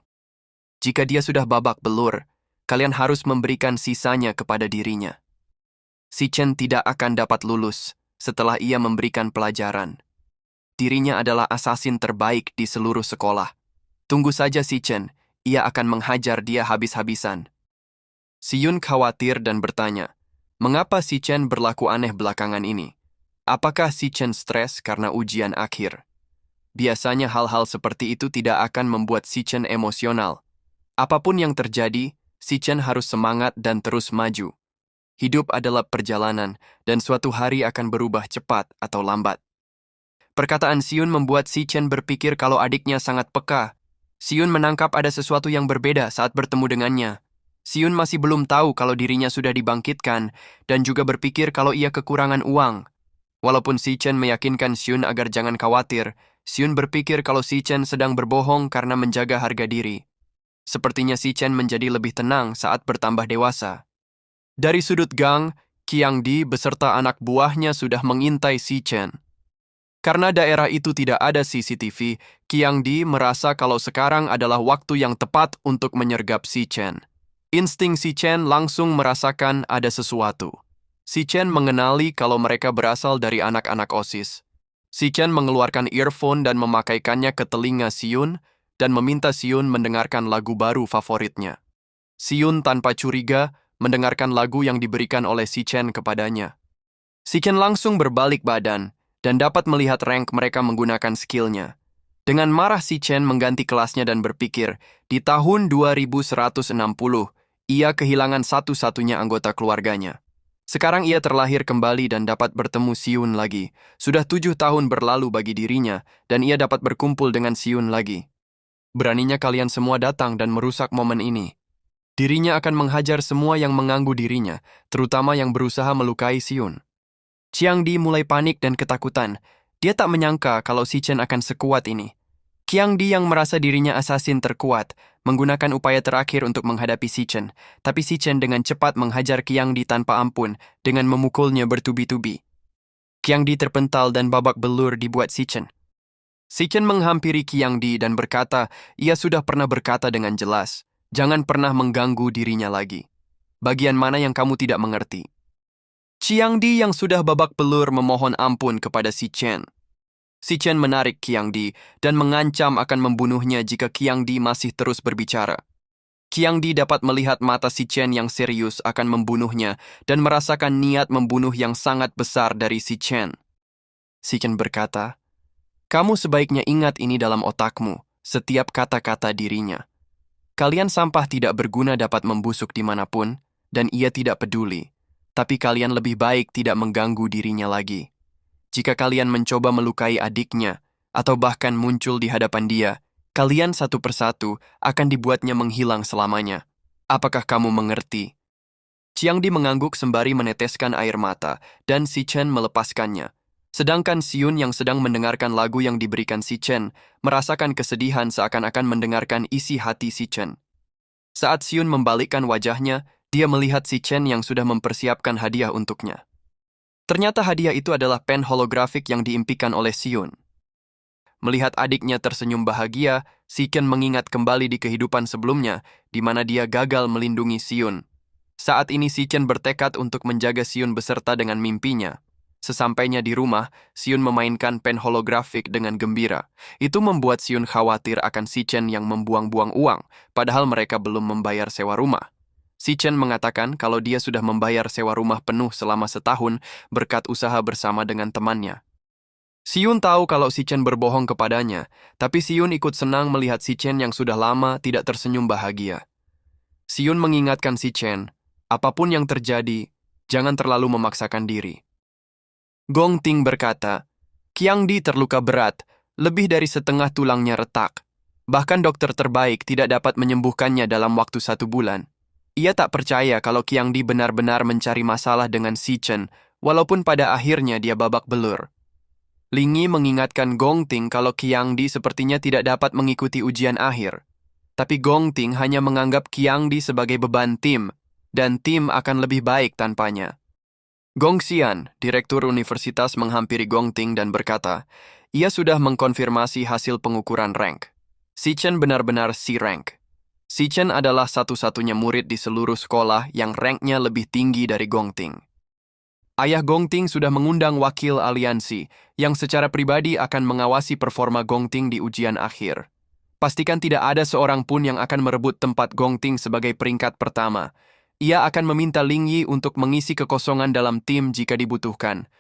[SPEAKER 1] Jika dia sudah babak belur, kalian harus memberikan sisanya kepada dirinya. Si Chen tidak akan dapat lulus setelah ia memberikan pelajaran. Dirinya adalah asasin terbaik di seluruh sekolah. Tunggu saja si Chen, ia akan menghajar dia habis-habisan. Si Yun khawatir dan bertanya, mengapa si Chen berlaku aneh belakangan ini? Apakah si Chen stres karena ujian akhir? Biasanya hal-hal seperti itu tidak akan membuat si Chen emosional. Apapun yang terjadi, si Chen harus semangat dan terus maju. Hidup adalah perjalanan, dan suatu hari akan berubah cepat atau lambat. Perkataan Si Yun membuat si Chen berpikir kalau adiknya sangat peka. Si Yun menangkap ada sesuatu yang berbeda saat bertemu dengannya. Si Yun masih belum tahu kalau dirinya sudah dibangkitkan, dan juga berpikir kalau ia kekurangan uang. Walaupun si Chen meyakinkan Si Yun agar jangan khawatir, Si Yun berpikir kalau si Chen sedang berbohong karena menjaga harga diri. Sepertinya si Chen menjadi lebih tenang saat bertambah dewasa. Dari sudut gang, Qiangdi beserta anak buahnya sudah mengintai si Chen. Karena daerah itu tidak ada CCTV, Qiangdi merasa kalau sekarang adalah waktu yang tepat untuk menyergap si Chen. Insting si Chen langsung merasakan ada sesuatu. Si Chen mengenali kalau mereka berasal dari anak-anak OSIS. Si Chen mengeluarkan earphone dan memakaikannya ke telinga Si Yun dan meminta Si Yun mendengarkan lagu baru favoritnya. Si Yun tanpa curiga mendengarkan lagu yang diberikan oleh si Chen kepadanya. Si Chen langsung berbalik badan dan dapat melihat rank mereka menggunakan skillnya. Dengan marah si Chen mengganti kelasnya dan berpikir, di tahun 2160, ia kehilangan satu-satunya anggota keluarganya. Sekarang ia terlahir kembali dan dapat bertemu Si Yun lagi. Sudah 7 tahun berlalu bagi dirinya, dan ia dapat berkumpul dengan Si Yun lagi. Beraninya kalian semua datang dan merusak momen ini. Dirinya akan menghajar semua yang mengganggu dirinya, terutama yang berusaha melukai Si Yun. Qiangdi mulai panik dan ketakutan. Dia tak menyangka kalau si Chen akan sekuat ini. Qiangdi yang merasa dirinya asasin terkuat, menggunakan upaya terakhir untuk menghadapi si Chen, tapi si Chen dengan cepat menghajar Qiangdi tanpa ampun dengan memukulnya bertubi-tubi. Qiangdi terpental dan babak belur dibuat si Chen. Si Chen menghampiri Qiangdi dan berkata, ia sudah pernah berkata dengan jelas, jangan pernah mengganggu dirinya lagi. Bagian mana yang kamu tidak mengerti? Qiangdi yang sudah babak belur memohon ampun kepada si Chen. Si Chen menarik Qiangdi dan mengancam akan membunuhnya jika Qiangdi masih terus berbicara. Qiangdi dapat melihat mata si Chen yang serius akan membunuhnya dan merasakan niat membunuh yang sangat besar dari si Chen. Si Chen berkata, kamu sebaiknya ingat ini dalam otakmu, setiap kata-kata dirinya. Kalian sampah tidak berguna dapat membusuk dimanapun, dan ia tidak peduli. Tapi kalian lebih baik tidak mengganggu dirinya lagi. Jika kalian mencoba melukai adiknya, atau bahkan muncul di hadapan dia, kalian satu persatu akan dibuatnya menghilang selamanya. Apakah kamu mengerti? Qiangdi mengangguk sembari meneteskan air mata, dan si Chen melepaskannya. Sedangkan Xiun yang sedang mendengarkan lagu yang diberikan Si Chen, merasakan kesedihan seakan-akan mendengarkan isi hati Si Chen. Saat Xiun membalikkan wajahnya, dia melihat Si Chen yang sudah mempersiapkan hadiah untuknya. Ternyata hadiah itu adalah pen holografik yang diimpikan oleh Xiun. Melihat adiknya tersenyum bahagia, Si Chen mengingat kembali di kehidupan sebelumnya, di mana dia gagal melindungi Xiun. Saat ini Si Chen bertekad untuk menjaga Xiun beserta dengan mimpinya. Sesampainya di rumah, Xiun memainkan pen holografik dengan gembira. Itu membuat Xiun khawatir akan Si Chen yang membuang-buang uang, padahal mereka belum membayar sewa rumah. Si Chen mengatakan kalau dia sudah membayar sewa rumah penuh selama setahun berkat usaha bersama dengan temannya. Xiun tahu kalau Si Chen berbohong kepadanya, tapi Xiun ikut senang melihat Si Chen yang sudah lama tidak tersenyum bahagia. Xiun mengingatkan Si Chen, apapun yang terjadi, jangan terlalu memaksakan diri. Gong Ting berkata, Qiang Di terluka berat, lebih dari setengah tulangnya retak. Bahkan dokter terbaik tidak dapat menyembuhkannya dalam waktu 1 bulan. Ia tak percaya kalau Qiang Di benar-benar mencari masalah dengan Si Chen, walaupun pada akhirnya dia babak belur. Ling Yi mengingatkan Gong Ting kalau Qiang Di sepertinya tidak dapat mengikuti ujian akhir. Tapi Gong Ting hanya menganggap Qiang Di sebagai beban tim, dan tim akan lebih baik tanpanya. Gong Xian, direktur universitas menghampiri Gong Ting dan berkata, ia sudah mengkonfirmasi hasil pengukuran rank. Si Chen benar-benar C-rank. Si Chen adalah satu-satunya murid di seluruh sekolah yang ranknya lebih tinggi dari Gong Ting. Ayah Gong Ting sudah mengundang wakil aliansi yang secara pribadi akan mengawasi performa Gong Ting di ujian akhir. Pastikan tidak ada seorang pun yang akan merebut tempat Gong Ting sebagai peringkat pertama. Ia akan meminta Ling Yi untuk mengisi kekosongan dalam tim jika dibutuhkan.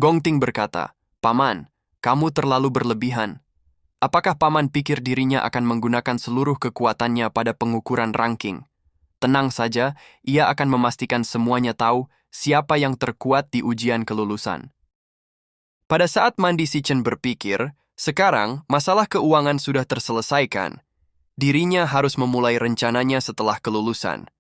[SPEAKER 1] Gong Ting berkata, Paman, kamu terlalu berlebihan. Apakah Paman pikir dirinya akan menggunakan seluruh kekuatannya pada pengukuran ranking? Tenang saja, ia akan memastikan semuanya tahu siapa yang terkuat di ujian kelulusan. Pada saat Mandi Si Chen berpikir, sekarang masalah keuangan sudah terselesaikan. Dirinya harus memulai rencananya setelah kelulusan.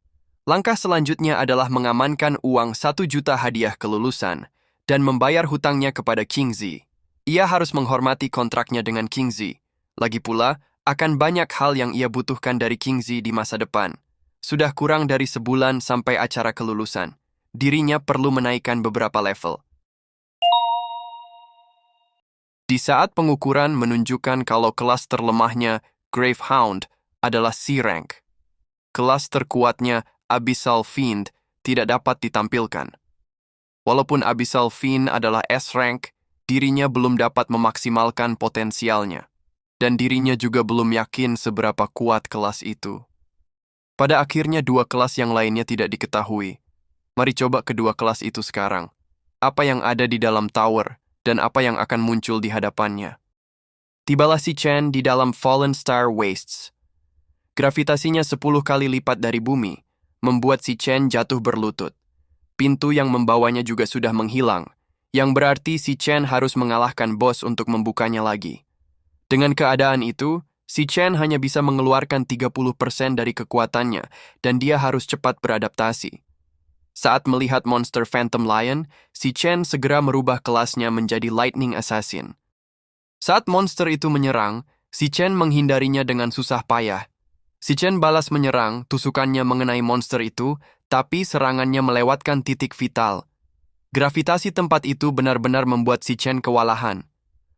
[SPEAKER 1] Langkah selanjutnya adalah mengamankan uang 1 juta hadiah kelulusan dan membayar hutangnya kepada King Zi. Ia harus menghormati kontraknya dengan King Zi. Lagi pula, akan banyak hal yang ia butuhkan dari King Zi di masa depan. Sudah kurang dari sebulan sampai acara kelulusan. Dirinya perlu menaikkan beberapa level. Di saat pengukuran menunjukkan kalau kelas terlemahnya Gravehound adalah C-rank. Kelas terkuatnya Abyssal Fiend tidak dapat ditampilkan. Walaupun Abyssal Fiend adalah S-rank, dirinya belum dapat memaksimalkan potensialnya. Dan dirinya juga belum yakin seberapa kuat kelas itu. Pada akhirnya 2 kelas yang lainnya tidak diketahui. Mari coba kedua kelas itu sekarang. Apa yang ada di dalam tower dan apa yang akan muncul di hadapannya. Tibalah Si Chen di dalam Fallen Star Wastes. Gravitasinya 10 kali lipat dari bumi, membuat Si Chen jatuh berlutut. Pintu yang membawanya juga sudah menghilang, yang berarti Si Chen harus mengalahkan bos untuk membukanya lagi. Dengan keadaan itu, Si Chen hanya bisa mengeluarkan 30% dari kekuatannya, dan dia harus cepat beradaptasi. Saat melihat monster Phantom Lion, Si Chen segera merubah kelasnya menjadi Lightning Assassin. Saat monster itu menyerang, Si Chen menghindarinya dengan susah payah. Si Chen balas menyerang, tusukannya mengenai monster itu, tapi serangannya melewatkan titik vital. Gravitasi tempat itu benar-benar membuat Si Chen kewalahan.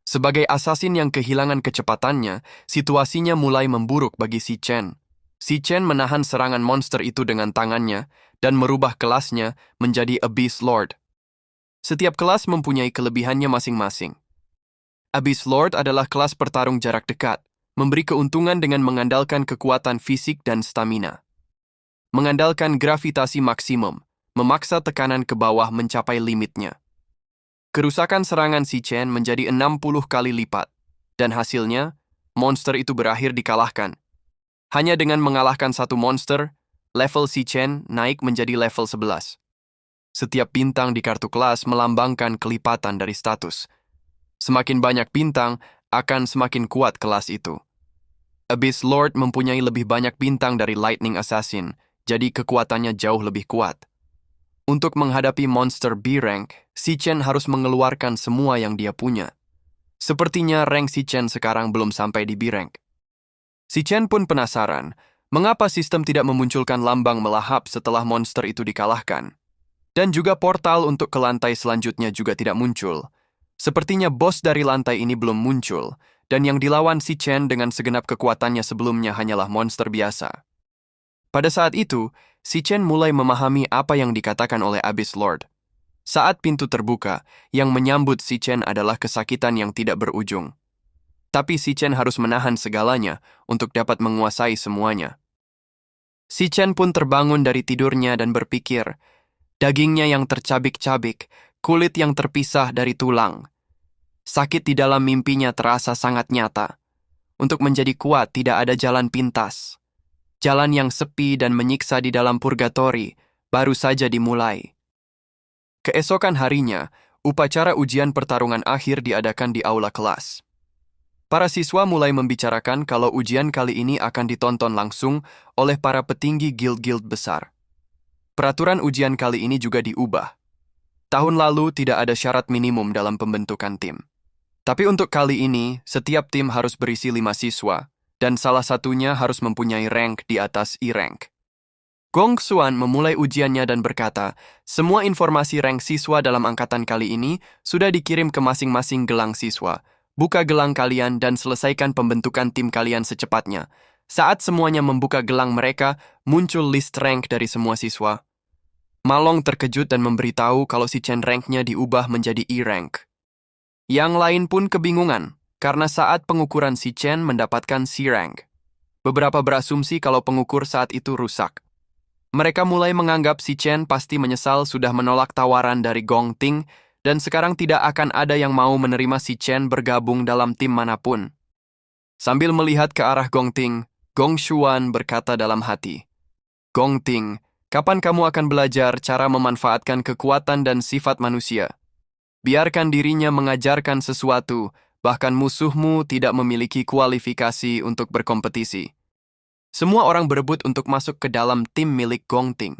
[SPEAKER 1] Sebagai assassin yang kehilangan kecepatannya, situasinya mulai memburuk bagi Si Chen. Si Chen menahan serangan monster itu dengan tangannya dan merubah kelasnya menjadi Abyss Lord. Setiap kelas mempunyai kelebihannya masing-masing. Abyss Lord adalah kelas pertarung jarak dekat, memberi keuntungan dengan mengandalkan kekuatan fisik dan stamina. Mengandalkan gravitasi maksimum, memaksa tekanan ke bawah mencapai limitnya. Kerusakan serangan Si Chen menjadi 60 kali lipat, dan hasilnya, monster itu berakhir dikalahkan. Hanya dengan mengalahkan 1 monster, level Si Chen naik menjadi level 11. Setiap bintang di kartu kelas melambangkan kelipatan dari status. Semakin banyak bintang, akan semakin kuat kelas itu. Abyss Lord mempunyai lebih banyak bintang dari Lightning Assassin, jadi kekuatannya jauh lebih kuat. Untuk menghadapi monster B-Rank, Si Chen harus mengeluarkan semua yang dia punya. Sepertinya rank Si Chen sekarang belum sampai di B-Rank. Si Chen pun penasaran, mengapa sistem tidak memunculkan lambang melahap setelah monster itu dikalahkan. Dan juga portal untuk ke lantai selanjutnya juga tidak muncul. Sepertinya bos dari lantai ini belum muncul, dan yang dilawan Si Chen dengan segenap kekuatannya sebelumnya hanyalah monster biasa. Pada saat itu, Si Chen mulai memahami apa yang dikatakan oleh Abyss Lord. Saat pintu terbuka, yang menyambut Si Chen adalah kesakitan yang tidak berujung. Tapi Si Chen harus menahan segalanya untuk dapat menguasai semuanya. Si Chen pun terbangun dari tidurnya dan berpikir, dagingnya yang tercabik-cabik, kulit yang terpisah dari tulang. Sakit di dalam mimpinya terasa sangat nyata. Untuk menjadi kuat tidak ada jalan pintas. Jalan yang sepi dan menyiksa di dalam purgatori baru saja dimulai. Keesokan harinya, upacara ujian pertarungan akhir diadakan di aula kelas. Para siswa mulai membicarakan kalau ujian kali ini akan ditonton langsung oleh para petinggi guild-guild besar. Peraturan ujian kali ini juga diubah. Tahun lalu tidak ada syarat minimum dalam pembentukan tim. Tapi untuk kali ini, setiap tim harus berisi 5 siswa, dan salah satunya harus mempunyai rank di atas E-Rank. Gong Xuan memulai ujiannya dan berkata, semua informasi rank siswa dalam angkatan kali ini sudah dikirim ke masing-masing gelang siswa. Buka gelang kalian dan selesaikan pembentukan tim kalian secepatnya. Saat semuanya membuka gelang mereka, muncul list rank dari semua siswa. Malong terkejut dan memberitahu kalau si Chen ranknya diubah menjadi E-Rank. Yang lain pun kebingungan, karena saat pengukuran si Chen mendapatkan C-Rank. Beberapa berasumsi kalau pengukur saat itu rusak. Mereka mulai menganggap si Chen pasti menyesal sudah menolak tawaran dari Gong Ting, dan sekarang tidak akan ada yang mau menerima si Chen bergabung dalam tim manapun. Sambil melihat ke arah Gong Ting, Gong Xuan berkata dalam hati, Gong Ting, kapan kamu akan belajar cara memanfaatkan kekuatan dan sifat manusia? Biarkan dirinya mengajarkan sesuatu, bahkan musuhmu tidak memiliki kualifikasi untuk berkompetisi. Semua orang berebut untuk masuk ke dalam tim milik Gong Ting.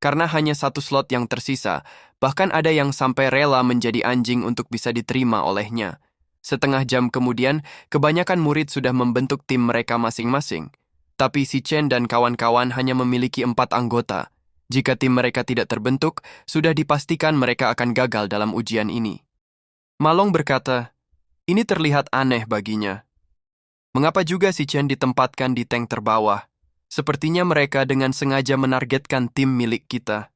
[SPEAKER 1] Karena hanya satu slot yang tersisa, bahkan ada yang sampai rela menjadi anjing untuk bisa diterima olehnya. Setengah jam kemudian, kebanyakan murid sudah membentuk tim mereka masing-masing. Tapi si Chen dan kawan-kawan hanya memiliki 4 anggota. Jika tim mereka tidak terbentuk, sudah dipastikan mereka akan gagal dalam ujian ini. Malong berkata, ini terlihat aneh baginya. Mengapa juga si Chen ditempatkan di tank terbawah? Sepertinya mereka dengan sengaja menargetkan tim milik kita.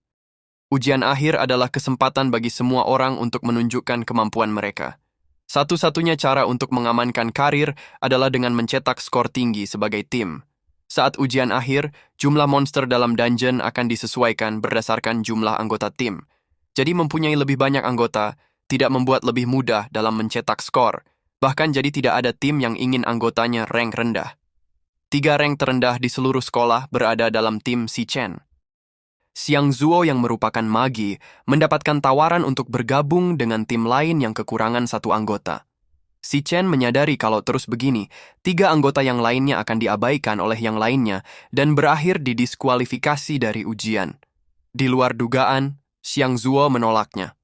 [SPEAKER 1] Ujian akhir adalah kesempatan bagi semua orang untuk menunjukkan kemampuan mereka. Satu-satunya cara untuk mengamankan karir adalah dengan mencetak skor tinggi sebagai tim. Saat ujian akhir, jumlah monster dalam dungeon akan disesuaikan berdasarkan jumlah anggota tim. Jadi mempunyai lebih banyak anggota tidak membuat lebih mudah dalam mencetak skor. Bahkan jadi tidak ada tim yang ingin anggotanya rank rendah. 3 rank terendah di seluruh sekolah berada dalam tim Si Chen. Xiang Zuo yang merupakan magi mendapatkan tawaran untuk bergabung dengan tim lain yang kekurangan 1 anggota. Si Chen menyadari kalau terus begini, 3 anggota yang lainnya akan diabaikan oleh yang lainnya dan berakhir didiskualifikasi dari ujian. Di luar dugaan, Xiang Zuo menolaknya.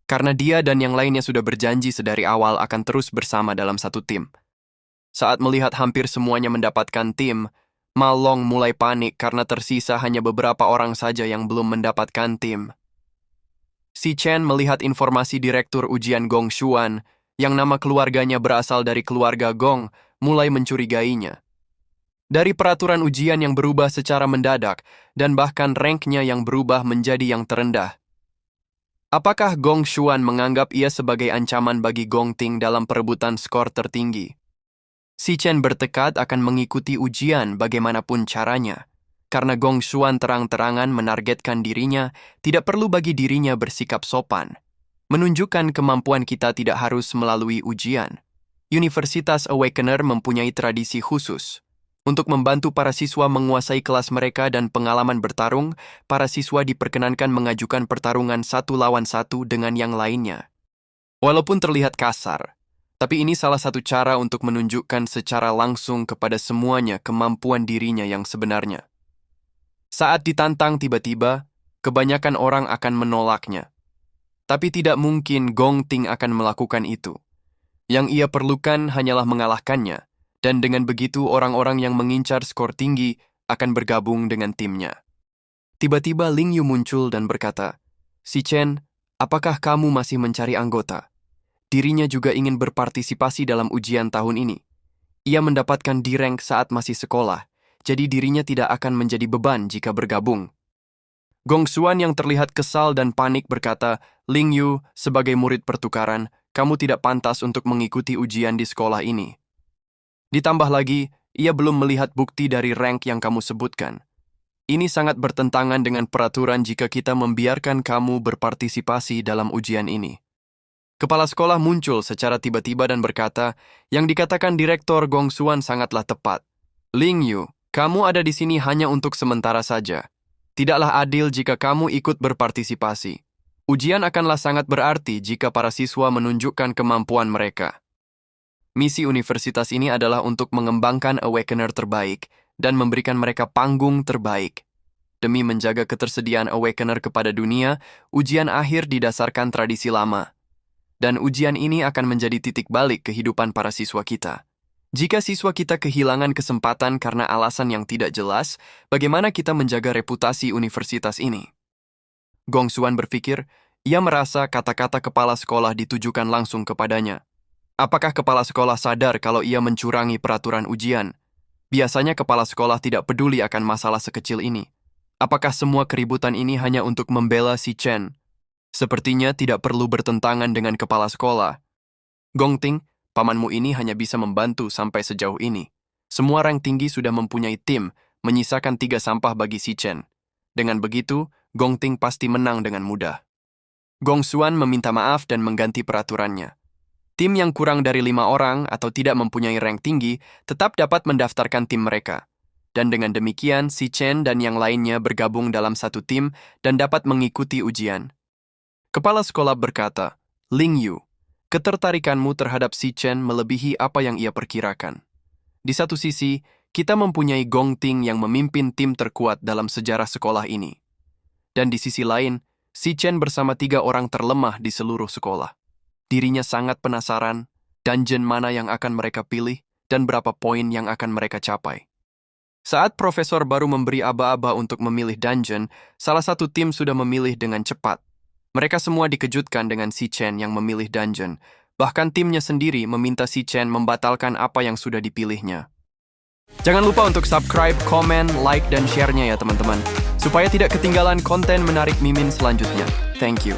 [SPEAKER 1] Karena dia dan yang lainnya sudah berjanji sedari awal akan terus bersama dalam satu tim. Saat melihat hampir semuanya mendapatkan tim, Malong mulai panik karena tersisa hanya beberapa orang saja yang belum mendapatkan tim. Si Chen melihat informasi direktur ujian Gong Xuan, yang nama keluarganya berasal dari keluarga Gong, mulai mencurigainya. Dari peraturan ujian yang berubah secara mendadak, dan bahkan ranknya yang berubah menjadi yang terendah. Apakah Gong Xuan menganggap ia sebagai ancaman bagi Gong Ting dalam perebutan skor tertinggi? Si Chen bertekad akan mengikuti ujian bagaimanapun caranya. Karena Gong Xuan terang-terangan menargetkan dirinya, tidak perlu bagi dirinya bersikap sopan. Menunjukkan kemampuan kita tidak harus melalui ujian. Universitas Awakener mempunyai tradisi khusus. Untuk membantu para siswa menguasai kelas mereka dan pengalaman bertarung, para siswa diperkenankan mengajukan pertarungan 1 lawan 1 dengan yang lainnya. Walaupun terlihat kasar, tapi ini salah satu cara untuk menunjukkan secara langsung kepada semuanya kemampuan dirinya yang sebenarnya. Saat ditantang tiba-tiba, kebanyakan orang akan menolaknya. Tapi tidak mungkin Gong Ting akan melakukan itu. Yang ia perlukan hanyalah mengalahkannya, dan dengan begitu orang-orang yang mengincar skor tinggi akan bergabung dengan timnya. Tiba-tiba Ling Yu muncul dan berkata, "Si Chen, apakah kamu masih mencari anggota?" Dirinya juga ingin berpartisipasi dalam ujian tahun ini. Ia mendapatkan D-rank saat masih sekolah, jadi dirinya tidak akan menjadi beban jika bergabung. Gong Xuan yang terlihat kesal dan panik berkata, "Ling Yu, sebagai murid pertukaran, kamu tidak pantas untuk mengikuti ujian di sekolah ini. Ditambah lagi, ia belum melihat bukti dari rank yang kamu sebutkan. Ini sangat bertentangan dengan peraturan jika kita membiarkan kamu berpartisipasi dalam ujian ini." Kepala sekolah muncul secara tiba-tiba dan berkata, "Yang dikatakan Direktur Gong Xuan sangatlah tepat. Ling Yu, kamu ada di sini hanya untuk sementara saja. Tidaklah adil jika kamu ikut berpartisipasi. Ujian akanlah sangat berarti jika para siswa menunjukkan kemampuan mereka. Misi universitas ini adalah untuk mengembangkan Awakener terbaik dan memberikan mereka panggung terbaik. Demi menjaga ketersediaan Awakener kepada dunia, ujian akhir didasarkan tradisi lama. Dan ujian ini akan menjadi titik balik kehidupan para siswa kita. Jika siswa kita kehilangan kesempatan karena alasan yang tidak jelas, bagaimana kita menjaga reputasi universitas ini?" Gong Xuan berpikir, ia merasa kata-kata kepala sekolah ditujukan langsung kepadanya. Apakah kepala sekolah sadar kalau ia mencurangi peraturan ujian? Biasanya kepala sekolah tidak peduli akan masalah sekecil ini. Apakah semua keributan ini hanya untuk membela si Chen? Sepertinya tidak perlu bertentangan dengan kepala sekolah. "Gong Ting, pamanmu ini hanya bisa membantu sampai sejauh ini. Semua rank tinggi sudah mempunyai tim, menyisakan 3 sampah bagi si Chen. Dengan begitu, Gong Ting pasti menang dengan mudah." Gong Xuan meminta maaf dan mengganti peraturannya. Tim yang kurang dari 5 orang atau tidak mempunyai rank tinggi tetap dapat mendaftarkan tim mereka. Dan dengan demikian, si Chen dan yang lainnya bergabung dalam satu tim dan dapat mengikuti ujian. Kepala sekolah berkata, "Ling Yu, ketertarikanmu terhadap si Chen melebihi apa yang ia perkirakan. Di satu sisi, kita mempunyai Gong Ting yang memimpin tim terkuat dalam sejarah sekolah ini. Dan di sisi lain, si Chen bersama 3 orang terlemah di seluruh sekolah. Dirinya sangat penasaran, dungeon mana yang akan mereka pilih dan berapa poin yang akan mereka capai." Saat profesor baru memberi aba-aba untuk memilih dungeon, salah satu tim sudah memilih dengan cepat. Mereka semua dikejutkan dengan si Chen yang memilih dungeon. Bahkan timnya sendiri meminta si Chen membatalkan apa yang sudah dipilihnya. Jangan lupa untuk subscribe, komen, like, dan share-nya ya teman-teman. Supaya tidak ketinggalan konten menarik Mimin selanjutnya. Thank you.